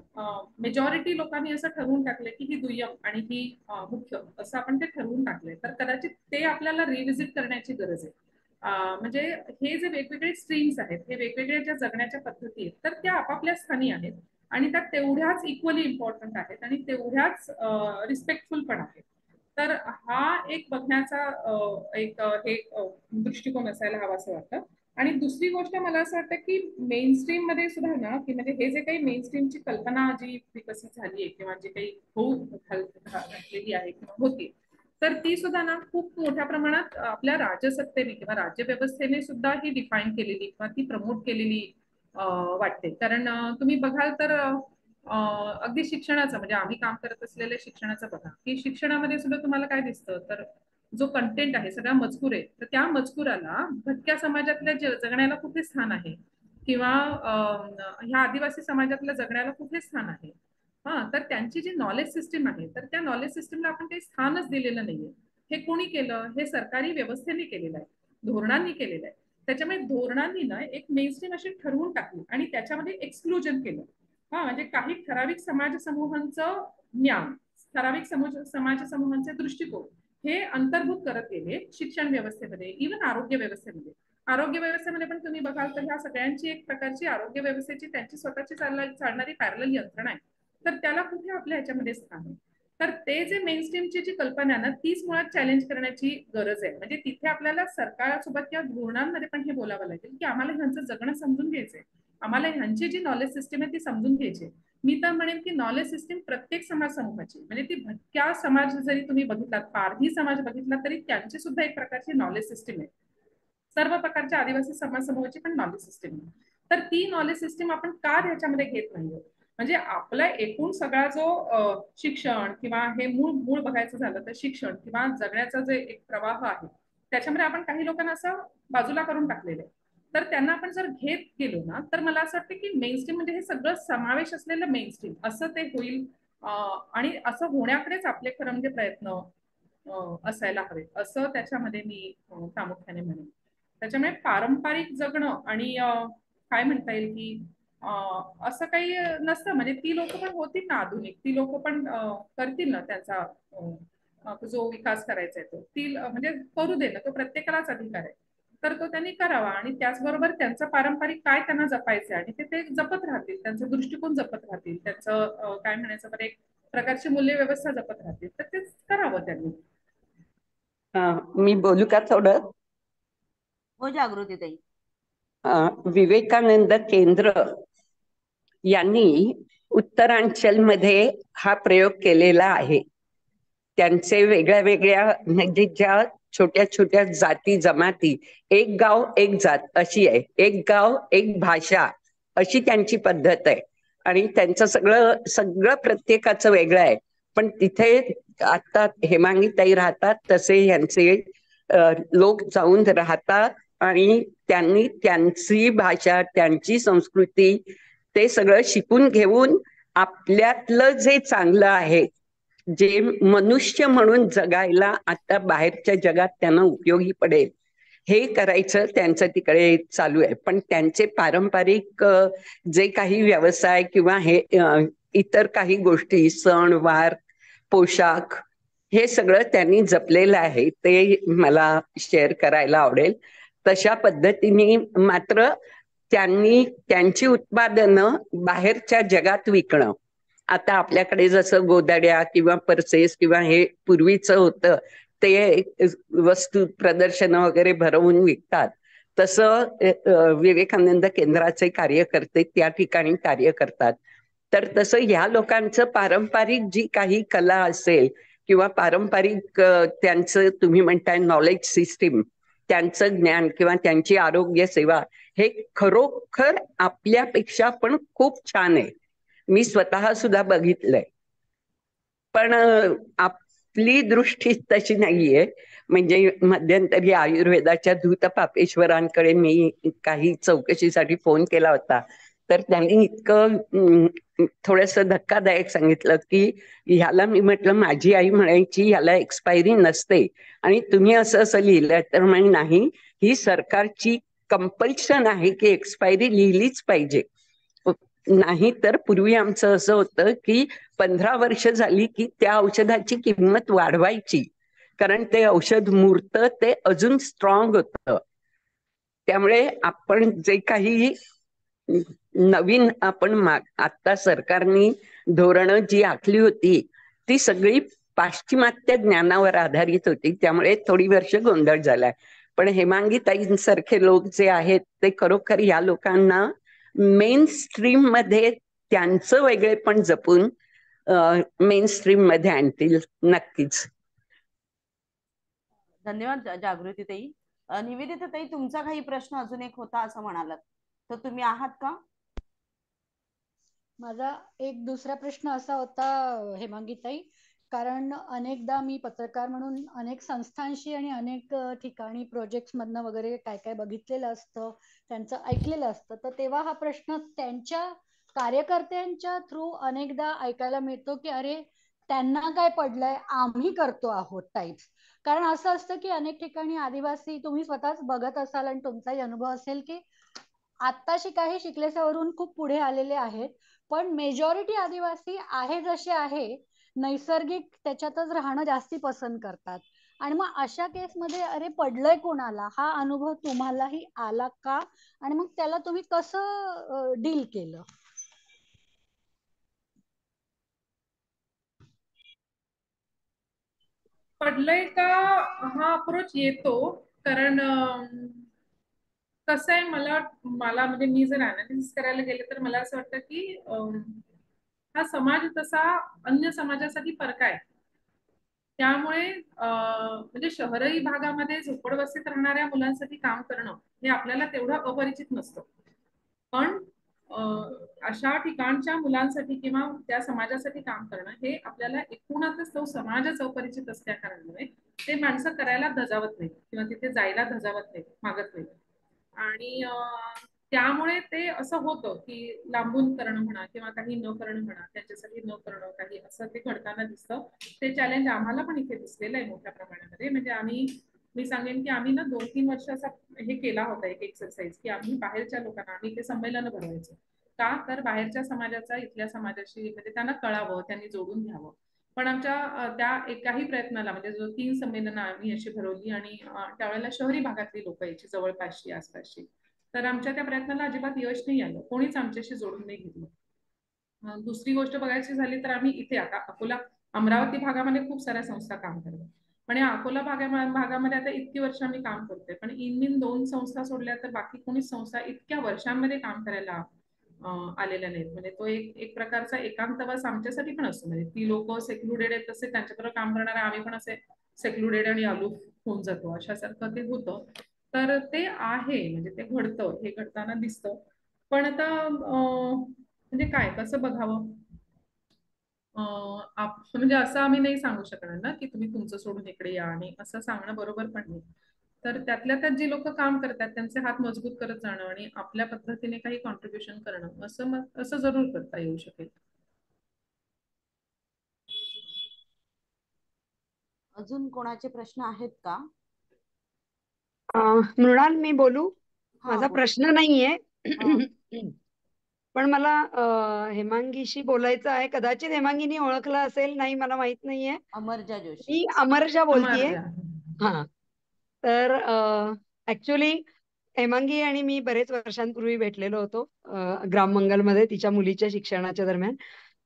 मेजॉरिटी लोकांनी असं ठरवून टाकलंय की ही दुय्यम आणि ही मुख्य, असं आपण ते ठरवून टाकलंय. तर कदाचित ते आपल्याला रिव्हिजिट करण्याची गरज आहे. म्हणजे हे जे वेगवेगळे स्ट्रीम्स आहेत, हे वेगवेगळ्या ज्या जगण्याच्या पद्धती आहेत, तर त्या आपापल्या स्थानी आहेत आणि त्या तेवढ्याच इक्वली इम्पॉर्टंट आहेत आणि तेवढ्याच रिस्पेक्टफुल पण आहेत. तर हा एक बघण्याचा एक हे दृष्टिकोन असायला हवा असं वाटतं. आणि दुसरी गोष्ट मला असं वाटतं की मेनस्ट्रीम मध्ये सुद्धा ना, की म्हणजे हे जे काही मेनस्ट्रीमची कल्पना जी विकसित झाली आहे किंवा जी काही घातलेली आहे किंवा होती, तर ती सुद्धा ना खूप मोठ्या प्रमाणात आपल्या राजसत्तेने किंवा राज्य व्यवस्थेने सुद्धा ही डिफाईन केलेली किंवा ती प्रमोट केलेली वाटते. कारण तुम्ही बघाल तर अगदी शिक्षणाचं, म्हणजे आम्ही काम करत असलेल्या शिक्षणाचं बघा, की शिक्षणामध्ये सुद्धा तुम्हाला काय दिसतं, तर जो कंटेंट आहे, सगळा मजकूर आहे, तर त्या मजकुराला भटक्या समाजातल्या जगण्याला कुठे स्थान आहे, किंवा ह्या आदिवासी समाजातल्या जगण्याला कुठे स्थान आहे. तर त्यांची जी नॉलेज सिस्टीम आहे, तर त्या नॉलेज सिस्टीमला आपण काही स्थानच दिलेलं नाहीये. हे कोणी केलं? हे सरकारी व्यवस्थेने केलेलं आहे, धोरणांनी केलेलं आहे. त्याच्यामुळे धोरणांनी ना एक मेनस्ट्रीम अशी ठरवून टाकली आणि त्याच्यामध्ये एक्सक्लुजन केलं. म्हणजे काही ठराविक समाज समूहांचं ज्ञान, ठराविक समाज समूहांचे दृष्टिकोन हे अंतर्भूत करत गेले शिक्षण व्यवस्थेमध्ये, इव्हन आरोग्य व्यवस्थेमध्ये. आरोग्य व्यवस्थेमध्ये पण तुम्ही बघाल तर ह्या सगळ्यांची एक प्रकारची आरोग्य व्यवस्थेची त्यांची स्वतःची चालणारी पॅरलल यंत्रणा आहे. तर त्याला कुठे आपल्या ह्याच्यामध्ये स्थान आहे? तर ते जे मेनस्ट्रीमची जी कल्पना आहे ना, तीच मुळात चॅलेंज करण्याची गरज आहे. म्हणजे तिथे आपल्याला सरकारसोबत किंवा धोरणांमध्ये पण हे बोलावं लागेल की आम्हाला ह्यांचं जगणं समजून घ्यायचंय, आम्हाला ह्यांची जी नॉलेज सिस्टीम आहे ती समजून घ्यायची. मी तर म्हणेन की नॉलेज सिस्टीम प्रत्येक समाज समूहाची, म्हणजे ती भटक्या समाज जरी तुम्ही बघितलात, पारधी समाज बघितला, तरी त्यांची सुद्धा एक प्रकारची नॉलेज सिस्टीम आहे. सर्व प्रकारच्या आदिवासी समाज समूहाची पण नॉलेज सिस्टीम आहे. तर ती नॉलेज सिस्टीम आपण का ह्याच्यामध्ये घेत नाहीये? म्हणजे आपला एकूण सगळा जो शिक्षण किंवा हे मूळ बघायचं झालं तर शिक्षण किंवा जगण्याचा जे एक प्रवाह आहे, त्याच्यामध्ये आपण काही लोकांना असं बाजूला करून टाकलेलं आहे. तर त्यांना आपण जर घेत गेलो ना, तर मला असं वाटतं की मेनस्ट्रीम म्हणजे हे सगळं समावेश असलेलं मेनस्ट्रीम असं ते होईल. आणि असं होण्याकडेच आपले खरं म्हणजे प्रयत्न असायला हवे, असं त्याच्यामध्ये मी प्रामुख्याने म्हणेन. त्याच्यामुळे पारंपरिक जगणं आणि काय म्हणता येईल की असं काही नसतं. म्हणजे ती लोक पण होतील ना आधुनिक, ती लोक पण करतील ना त्याचा जो विकास करायचा आहे तो, ती म्हणजे करू दे ना, तो प्रत्येकालाच अधिकार आहे. तर तो त्यांनी करावा आणि त्याचबरोबर त्यांचं पारंपरिक काय त्यांना जपायचं आणि ते जपत राहतील, त्यांचा दृष्टिकोन जपत राहतील, त्यांचं काय म्हणायचं बरं, एक प्रकारची मूल्य व्यवस्था जपत राहतील, तर तेच करावं त्यांनी. मी बोलू का थोडं? हो जागृती ताई. विवेकानंद केंद्र यांनी उत्तरांचलमध्ये हा प्रयोग केलेला आहे. त्यांचे वेगळ्या वेगळ्या म्हणजे ज्या छोट्या छोट्या जाती जमाती, एक गाव एक जात अशी आहे, एक गाव एक भाषा अशी त्यांची पद्धत आहे. आणि त्यांचं सगळं सगळं प्रत्येकाचं वेगळं आहे. पण तिथे आता हेमांगी ताई राहतात तसे यांचे लोक जाऊन राहतात आणि त्यांनी त्यांची भाषा, त्यांची संस्कृती ते सगळं शिकून घेऊन आपल्यातलं जे चांगलं आहे, जे मनुष्य म्हणून जगायला आता बाहेरच्या जगात त्यांना उपयोगी पडेल, हे करायचं त्यांचं तिकडे चालू आहे. पण त्यांचे पारंपरिक जे काही व्यवसाय किंवा हे इतर काही गोष्टी, सण वार, पोशाख, हे सगळं त्यांनी जपलेलं आहे. ते मला शेअर करायला आवडेल. तशा पद्धतीने मात्र त्यांनी त्यांची उत्पादनं बाहेरच्या जगात विकणं. आता आपल्याकडे जसं गोदाड्या किंवा पर्सेस किंवा हे पूर्वीचं होतं ते वस्तू प्रदर्शन वगैरे भरवून विकतात, तसं विवेकानंद केंद्राचे कार्यकर्ते त्या ठिकाणी कार्य करतात. तर तसं ह्या लोकांचं पारंपरिक जी काही कला असेल किंवा पारंपरिक त्यांचं तुम्ही म्हणताय नॉलेज सिस्टीम, त्यांचं ज्ञान किंवा त्यांची आरोग्य सेवा, हे खरोखर आपल्यापेक्षा पण खूप छान आहे. मी स्वतः सुद्धा बघितलंय. पण आपली दृष्टी तशी नाहीये. म्हणजे मध्यंतरी आयुर्वेदाच्या धूत पापेश्वरांकडे मी काही चौकशीसाठी फोन केला होता, तर त्यांनी इतकं थोडस धक्कादायक सांगितलं की ह्याला, मी म्हटलं माझी आई म्हणायची ह्याला एक्सपायरी नसते, आणि तुम्ही असं असं लिहिलंय, तर म्हणे नाही, ही सरकारची कंपल्शन आहे की एक्सपायरी लिहिलीच पाहिजे. नाही तर पूर्वी आमचं असं होतं की 15 वर्ष झाली की त्या औषधाची किंमत वाढवायची, कारण ते औषध मूर्त ते अजून स्ट्रॉंग होतं. त्यामुळे आपण जे काही नवीन आपण आता सरकारनी धोरणं जी आखली होती ती सगळी पाश्चिमात्य ज्ञानावर आधारित होती, त्यामुळे थोडी वर्ष गोंधळ झालाय. पण हेमांगी ताईंसारखे लोक जे आहेत ते खरोखर या लोकांना मेन स्ट्रीम मध्ये त्यांचं वेगळेपण जपून मेन स्ट्रीम मध्ये आणतील नक्कीच. धन्यवाद जागृती ताई. निवेदिता ताई, तुमचा काही प्रश्न अजून एक होता असं म्हणालात, तर तुम्ही आहात का? माझा एक दुसरा प्रश्न असा होता हेमांगी ताई, कारण अनेकदा मी पत्रकार म्हणून अनेक संस्थांशी आणि अनेक ठिकाणी प्रोजेक्ट मधनं वगैरे काय काय बघितलेलं असतं, त्यांचं ऐकलेलं असतं, तर तेव्हा हा प्रश्न त्यांच्या कार्यकर्त्यांच्या थ्रू अनेकदा ऐकायला मिळतो की अरे त्यांना काय पडलंय, आम्ही करतो आहोत टाईप्स. कारण असं असतं की अनेक ठिकाणी आदिवासी, तुम्ही स्वतःच बघत असाल आणि तुमचाही अनुभव असेल की आत्ताशी काही शिकलेसावरून खूप पुढे आलेले आहेत, पण मेजॉरिटी आदिवासी आहे जसे आहे नैसर्गिक त्याच्यातच राहणं जास्ती पसंत करतात. आणि मग अशा केसमध्ये अरे पडलंय कोणाला, हा अनुभव तुम्हालाही आला का, आणि मग त्याला तुम्ही कसं डील केलं? पडलंय का हा अप्रोच येतो, कारण कसं आहे, मला म्हणजे मी जर अनालिसिस करायला गेले तर मला असं वाटतं की हा समाज तसा अन्य समाजासाठी परका आहे. त्यामुळे म्हणजे शहरी भागामध्ये झोपडवस्तीत राहणाऱ्या मुलांसाठी काम करणं हे आपल्याला तेवढं अपरिचित नसतं, पण अशा ठिकाणच्या मुलांसाठी किंवा त्या समाजासाठी काम करणं हे आपल्याला एकूणातच तो समाजच अपरिचित असल्या कारणामुळे ते माणसं करायला धजावत नाही किंवा तिथे जायला धजावत नाही, मागत नाही. आणि त्यामुळे ते असं होतं की लांबून करणं म्हणा किंवा काही न करणं म्हणा, त्यांच्यासाठी न करणं काही, असं ते घडताना दिसतं. ते चॅलेंज आम्हाला पण इथे दिसलेलं आहे मोठ्या प्रमाणामध्ये. म्हणजे मी सांगेन की आम्ही ना 2-3 वर्ष असा हे केला होता एक एक्सरसाइज की आम्ही बाहेरच्या लोकांना, आम्ही ते संमेलन भरवायचो का, तर बाहेरच्या समाजाचा इथल्या समाजाशी म्हणजे त्यांना कळावं, त्यांनी जोडून घ्यावं. पण आमच्या त्या एकाही प्रयत्नाला, म्हणजे जो 3 संमेलनं आम्ही अशी भरवली आणि त्यावेळेला शहरी भागातली लोक यायची, जवळपासची आसपासची, तर आमच्या त्या प्रयत्नाला अजिबात यश नाही आलं, कोणीच आमच्याशी जोडून नाही घेतलं. दुसरी गोष्ट बघायची झाली तर आम्ही इथे आता अकोला अमरावती भागामध्ये खूप साऱ्या संस्था काम करतात, पण या अकोला भागामध्ये आता इतकी वर्ष आम्ही काम करतोय, पण इन 2 संस्था सोडल्या तर बाकी कोणीच संस्था इतक्या वर्षांमध्ये काम करायला आलेल्या नाहीत. म्हणजे तो एक प्रकारचा एकांतवास आमच्यासाठी पण असतो. म्हणजे ती लोक सेक्लुडेड आहेत, तसे त्यांच्याबरोबर काम करणारे आम्ही पण असे सेक्लुडेड आणि अलूफ होऊन जातो, अशासारखं ते होतं. तर ते आहे, म्हणजे ते घडतं, हे घडताना दिसतं. पण आता म्हणजे काय, कसं बघावं, म्हणजे असं आम्ही नाही सांगू शकणार ना की तुम्ही तुमचं सोडून इकडे या, आणि असं सांगणं बरोबर पण नाही. तर त्यातल्या त्यात जी लोक काम करतात त्यांचे हात मजबूत करत जाणं आणि आपल्या पद्धतीने काही कॉन्ट्रीब्युशन करणं, असं जरूर करता येऊ शकेल. अजून कोणाचे प्रश्न आहेत का? मृणाल, मी बोलू? हा माझा बोल. प्रश्न नाहीये. हा. पण मला हेमांगीशी बोलायचं आहे. कदाचित हेमांगीनी ओळखला असेल, नाही मला माहित नाहीये. अमरजा जोशी. मी अमरजा बोलतीये. अमरजा. हा, तर ऍक्च्युली हेमांगी आणि मी बरेच वर्षांपूर्वी भेटलेलो होतो ग्राम मंगलमध्ये तिच्या मुलीच्या शिक्षणाच्या दरम्यान.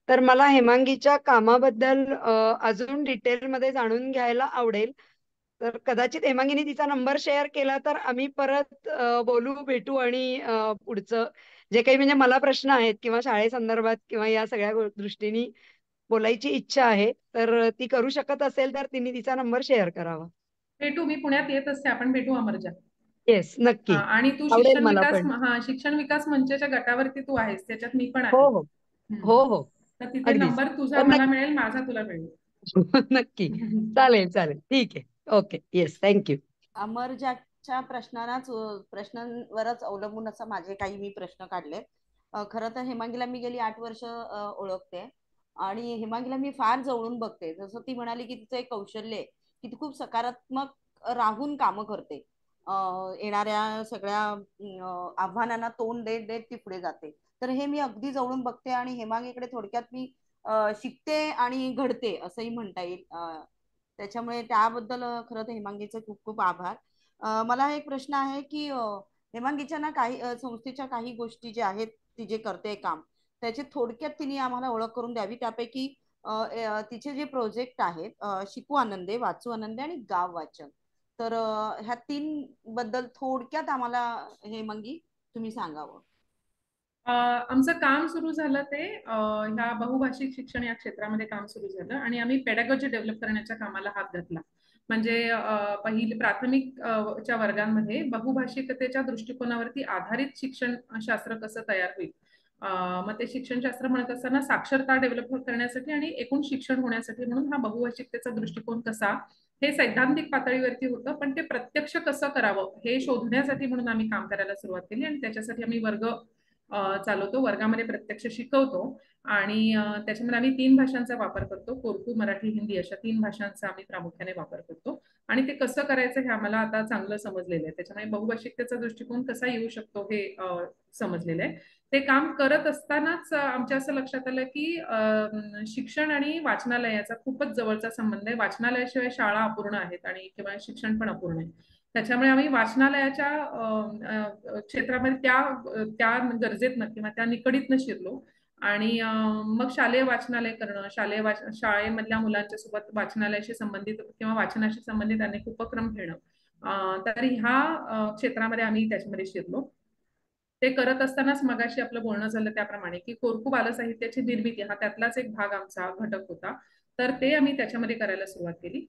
तर मला हेमांगीच्या कामाबद्दल अजून डिटेलमध्ये जाणून घ्यायला आवडेल. तर कदाचित हेमांगीने तिचा नंबर शेअर केला तर आम्ही परत बोलू, भेटू आणि पुढचं जे काही म्हणजे मला प्रश्न आहेत किंवा शाळेसंदर्भात किंवा या सगळ्या दृष्टीने बोलायची इच्छा आहे, तर ती करू शकत असेल तर तिने तिचा नंबर शेअर करावा. भेटू, मी पुण्यात येत असते, आपण भेटू अमरजा. येस, नक्की आणि तू आवडेल मला पण. शिक्षण विकास मंचाच्या गटावरती तू आहेस, त्याच्यात मी पण आहे. हो हो हो हो, तर तिथे अगदीच. नंबर तुझा हो, मला मिळेल, माझा तुला मिळेल. नक्की, चालेल चालेल, ठीक आहे, ओके, येस, थँक्यू. अमरजाच्या प्रश्नांवरच अवलंबून असं माझे काही मी प्रश्न काढले. खरं तर हेमांगीला मी गेली 8 वर्ष ओळखते आणि हेमांगीला मी फार जवळून बघते. जसं ती म्हणाली की तिचं एक कौशल्य आहे की ती खूप सकारात्मक राहून कामं करते. येणाऱ्या सगळ्या आव्हानांना तोंड देत देत ती पुढे जाते. तर हे मी अगदी जवळून बघते आणि हेमांगीकडे थोडक्यात मी शिकते आणि घडते असंही म्हणता येईल. त्याच्यामुळे त्याबद्दल खरं तर हेमांगीचे खूप खूप आभार. मला एक प्रश्न आहे की हेमांगीच्या ना काही संस्थेच्या काही गोष्टी ज्या आहेत ती जे करते काम त्याची थोडक्यात तिने आम्हाला ओळख करून द्यावी. त्यापैकी तिचे जे प्रोजेक्ट आहेत शिकू आनंदे, वाचू आनंदे आणि गाव वाचन, तर ह्या 3 बद्दल थोडक्यात आम्हाला हेमांगी तुम्ही सांगावं. आमचं काम सुरू झालं ते ह्या बहुभाषिक शिक्षण या क्षेत्रामध्ये काम सुरू झालं आणि आम्ही पेडागॉजी डेव्हलप करण्याच्या कामाला हात घातला. म्हणजे पहिले प्राथमिक च्या वर्गांमध्ये बहुभाषिकतेच्या दृष्टिकोनावरती आधारित शिक्षण शास्त्र कसं तयार होईल. मग ते शिक्षणशास्त्र म्हणत असताना साक्षरता डेव्हलप करण्यासाठी आणि एकूण शिक्षण होण्यासाठी म्हणून हा बहुभाषिकतेचा दृष्टिकोन कसा, हे सैद्धांतिक पातळीवरती होतं, पण ते प्रत्यक्ष कसं करावं हे शोधण्यासाठी म्हणून आम्ही काम करायला सुरुवात केली आणि त्याच्यासाठी आम्ही वर्ग चालवतो, वर्गामध्ये प्रत्यक्ष शिकवतो आणि त्याच्यामध्ये आम्ही 3 भाषांचा वापर करतो. कोरकू, मराठी, हिंदी अशा 3 भाषांचा आम्ही प्रामुख्याने वापर करतो आणि ते कसं करायचं हे आम्हाला आता चांगलं समजलेलं आहे. त्याच्यामुळे बहुभाषिकतेचा दृष्टिकोन कसा येऊ शकतो हे समजलेलं आहे. ते काम करत असतानाच आमच्या असं लक्षात आलं की शिक्षण आणि वाचनालयाचा खूपच जवळचा संबंध आहे. वाचनालयाशिवाय शाळा अपूर्ण आहेत आणि किंवा शिक्षण पण अपूर्ण आहे. त्याच्यामुळे आम्ही वाचनालयाच्या क्षेत्रामध्ये त्या गरजेतनं किंवा त्या निकडीतनं शिरलो आणि मग शालेय वाचनालय करणं, शाळेमधल्या मुलांच्या सोबत वाचनालयाशी संबंधित किंवा वाचनाशी संबंधित अनेक उपक्रम घेणं, तर ह्या क्षेत्रामध्ये आम्ही त्याच्यामध्ये शिरलो. ते करत असतानाच मगाशी आपलं बोलणं झालं त्याप्रमाणे की कोरकू बालसाहित्याची निर्मिती हा त्यातलाच एक भाग आमचा घटक होता, तर ते आम्ही त्याच्यामध्ये करायला सुरुवात केली.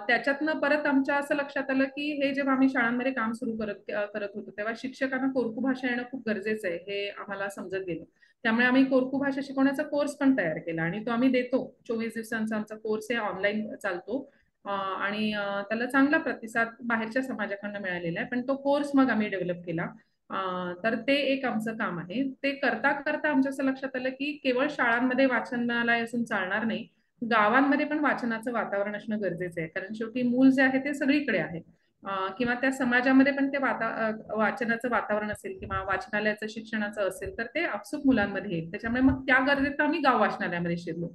त्याच्यातनं परत आमच्या असं लक्षात आलं की हे जेव्हा आम्ही शाळांमध्ये काम सुरू करत होतो तेव्हा शिक्षकांना कोरकू भाषा येणं खूप गरजेचं आहे हे आम्हाला समजत गेलं. त्यामुळे आम्ही कोरकू भाषा शिकवण्याचा कोर्स पण तयार केला आणि तो आम्ही देतो. 24 दिवसांचा आमचा कोर्स आहे, ऑनलाईन चालतो आणि त्याला चांगला प्रतिसाद बाहेरच्या समाजाकडनं मिळालेला आहे. पण तो कोर्स मग आम्ही डेव्हलप केला. तर ते एक आमचं काम आहे. ते करता करता आमच्या असं लक्षात आलं की केवळ शाळांमध्ये वाचनालय असून चालणार नाही, गावांमध्ये पण वाचनाचं वातावरण असणं गरजेचं आहे. कारण शेवटी मूल जे आहे ते सगळीकडे आहे किंवा त्या समाजामध्ये पण ते वाचनाचं वातावरण असेल किंवा वाचनालयाचं शिक्षणाचं असेल तर ते आपसूक मुलांमध्ये येईल. त्याच्यामुळे मग त्या गरजेत आम्ही गाव वाचनालयामध्ये शिरलो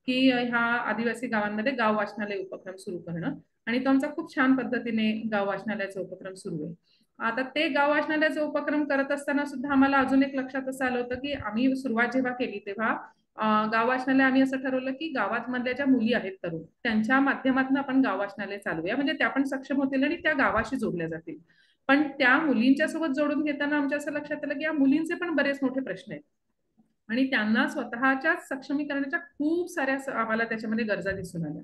की ह्या आदिवासी गावांमध्ये गाव वाचनालय उपक्रम सुरू करणं आणि तो आमचा खूप छान पद्धतीने गाव वाचनालयाचा उपक्रम सुरू आहे. आता ते गाव वाचनालयाचा उपक्रम करत असताना सुद्धा आम्हाला अजून एक लक्षात असं आलं होतं की आम्ही सुरुवात जेव्हा केली तेव्हा गाव वाचनालय आम्ही असं ठरवलं की गावात मधल्या ज्या मुली आहेत तरुण त्यांच्या माध्यमातून आपण गाव वाचनालय चालूया, म्हणजे त्या पण सक्षम होतील आणि त्या गावाशी जोडल्या जातील. पण त्या मुलींच्या सोबत जोडून घेताना आमच्या असं लक्षात आलं की या मुलींचे पण बरेच मोठे प्रश्न आहेत आणि त्यांना स्वतःच्या सक्षमीकरणाच्या खूप साऱ्या आम्हाला त्याच्यामध्ये गरजा दिसून आल्या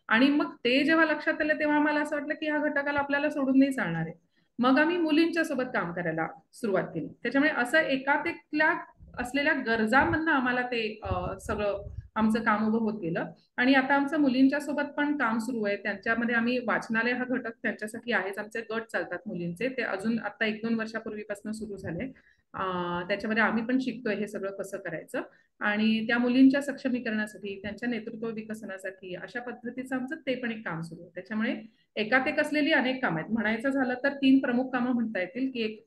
आणि मग ते जेव्हा लक्षात आलं तेव्हा आम्हाला असं वाटलं की ह्या घटकाला आपल्याला सोडून नाही चालणार आहे. मग आम्ही मुलींच्या सोबत काम करायला सुरुवात केली. त्याच्यामुळे असं एकातेकल्या असलेल्या गरजांमधनं आम्हाला ते सगळं आमचं काम उभं होत गेलं. आणि आता आमचं मुलींच्या सोबत पण काम सुरू आहे. त्यांच्यामध्ये आम्ही वाचनालय हा घटक त्यांच्यासाठी आहेच. आमचे गट चालतात मुलींचे, ते अजून आता 1-2 वर्षापूर्वीपासून सुरू झाले. त्याच्यामध्ये आम्ही पण शिकतोय हे सगळं कसं करायचं, आणि त्या मुलींच्या सक्षमीकरणासाठी, त्यांच्या नेतृत्व विकसनासाठी अशा पद्धतीचं आमचं ते पण एक काम सुरू आहे. त्याच्यामुळे एकात असलेली अनेक कामं आहेत. म्हणायचं झालं तर 3 प्रमुख कामं म्हणता येतील, की एक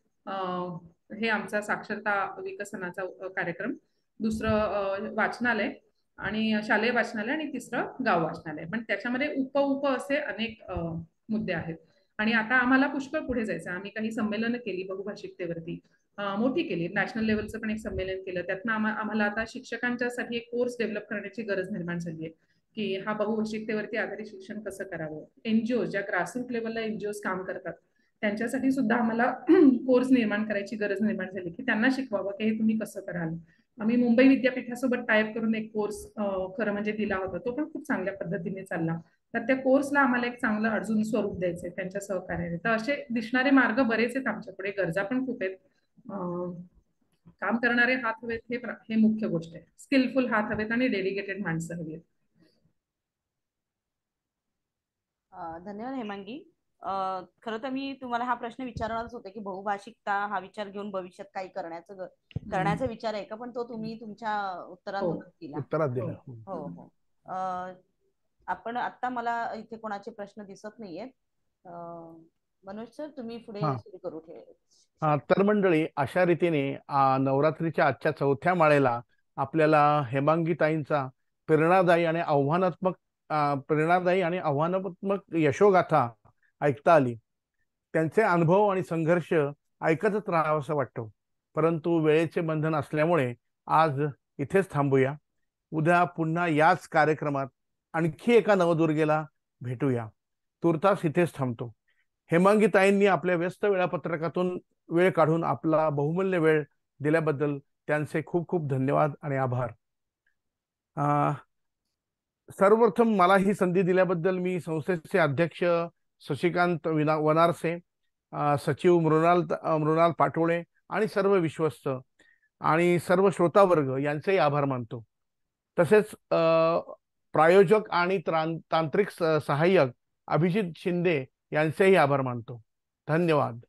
हे आमचा साक्षरता विकसनाचा कार्यक्रम, दुसरं वाचनालय आणि शालेय वाचनालय, आणि तिसरं गाव वाचनालय. पण त्याच्यामध्ये उप असे अनेक मुद्दे आहेत. आणि आता आम्हाला पुष्कळ पुढे जायचं. आम्ही काही संमेलनं केली बहुभाषिकतेवरती, मोठी केली. नॅशनल लेवलचं पण एक संमेलन केलं. त्यातनं आम्हाला आता शिक्षकांच्यासाठी एक कोर्स डेव्हलप करण्याची गरज निर्माण झाली आहे, की हा बहुभाषिकतेवरती आधारित शिक्षण कसं करावं. एनजीओ ज्या ग्रासरूट लेवलला एनजीओ काम करतात त्यांच्यासाठी सुद्धा आम्हाला कोर्स निर्माण करायची गरज निर्माण झाली, की त्यांना शिकवावं की हे तुम्ही कसं कराल. आम्ही मुंबई विद्यापीठासोबत टायअप करून एक कोर्स खरं म्हणजे दिला होता. तो पण खूप चांगल्या पद्धतीने चालला. तर त्या कोर्सला आम्हाला एक चांगलं अजून स्वरूप द्यायचंय त्यांच्या सहकार्याने. तर असे दिसणारे मार्ग बरेच आहेत आमच्याकडे. गरजा पण खूप आहेत. काम करणारे हात हवेत, हे मुख्य गोष्ट आहे. स्किलफुल हात हवेत आणि डेडिकेटेड माणसं हवी आहेत. धन्यवाद हेमांगी. खरं तर मी तुम्हाला हा प्रश्न विचारणारच होते की बहुभाषिकता हा विचार घेऊन भविष्यात काही करण्याचा विचार आहे का, पण तो तुम्ही तुमच्या उत्तरातूनच दिला. उत्तरात दिला. हो हो. आपण आता मला इथे कोणाचे प्रश्न दिसत नाहीयेत. मनोज सर, तुम्ही पुढे सुरू करू तर मंडळी, अशा रीतीने नवरात्रीच्या आजच्या 4थ्या माळेला आपल्याला हेमांगीताईंचा प्रेरणादायी आणि आव्हानात्मक यशोगाथा ऐकता आली. त्यांचे अनुभव आणि संघर्ष ऐकतच राहावं असं वाटतं. परंतु वेळेचे बंधन असल्यामुळे आज इथेच थांबूया. उद्या पुन्हा याच कार्यक्रमात आणखी एका नवदुर्गेला भेटूया. तुर्तास इथेच थांबतो. हेमांगीताईंनी आपल्या व्यस्त वेळापत्रकातून वेळ काढून आपला बहुमूल्य वेळ दिल्याबद्दल त्यांचे खूप खूप धन्यवाद आणि आभार. सर्वप्रथम मला ही संधी दिल्याबद्दल मी संस्थेचे अध्यक्ष शशिकांत वनारसे, सचिव मृणाल पाटोळे आणि सर्व विश्वस्त आणि सर्व श्रोतावर्ग यांचेही आभार मानतो. तसेच प्रायोजक आणि तांत्रिक सहाय्यक अभिजित शिंदे यांचेही आभार मानतो. धन्यवाद.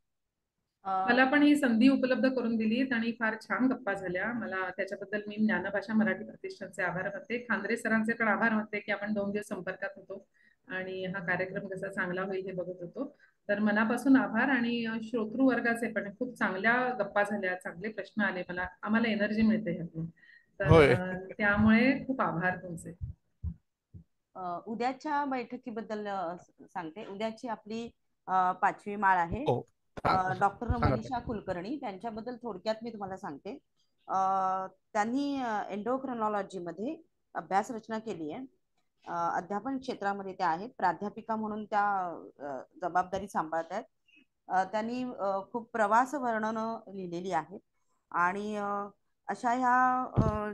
मला पण ही संधी उपलब्ध करून दिलीत आणि फार छान गप्पा झाल्या. मला त्याच्याबद्दल मी ज्ञानभाषा मराठी प्रतिष्ठानचे आभार मानते. खांद्रे सरांचे पण आभार मानते की आपण 2 दिवस संपर्कात होतो आणि हा कार्यक्रम कसा चांगला होईल हे बघत होतो. तर मनापासून आभार. आणि श्रोतृ वर्गाचे पण खूप चांगल्या गप्पा झाल्या, चांगले प्रश्न आले. आम्हाला एनर्जी मिळते ह्यातून. तर त्यामुळे खूप आभार तुमचे. उद्याच्या बैठकीबद्दल सांगते. उद्याची आपली 5वी माळ आहे. डॉक्टर मनीषा कुलकर्णी, त्यांच्याबद्दल थोडक्यात मी तुम्हाला सांगते. त्यांनी एंडोक्रिनॉलॉजी मध्ये अभ्यास रचना केली आहे. अध्यापन क्षेत्रामध्ये त्या आहेत. प्राध्यापिका म्हणून त्या जबाबदारी सांभाळत आहेत. त्यांनी खूप प्रवास वर्णनं लिहिलेली आहेत. आणि अशा ह्या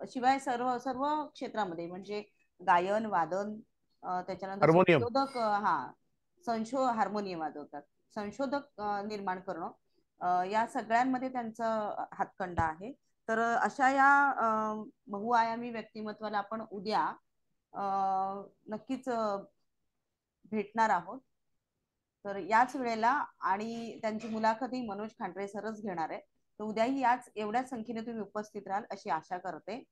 शिवाय सर्व क्षेत्रामध्ये म्हणजे गायन, वादन, त्याच्यानंतर संशोधक, हार्मोनियम वाजवतात, संशोधक निर्माण करणं, या सगळ्यांमध्ये त्यांचं हातखंडा आहे. तर अशा या बहुआयामी व्यक्तिमत्वाला आपण उद्या नक्कीच भेटणार आहोत. तर याच वेळेला, आणि त्यांची मुलाखतही मनोज खांडरे सरच घेणार आहे. तर उद्याही एवढ्याच संख्येने तुम्ही उपस्थित राहाल अशी आशा करते.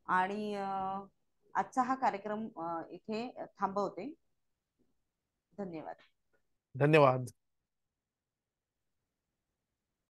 आणि आजचा हा कार्यक्रम इथे थांबवते. धन्यवाद. धन्यवाद.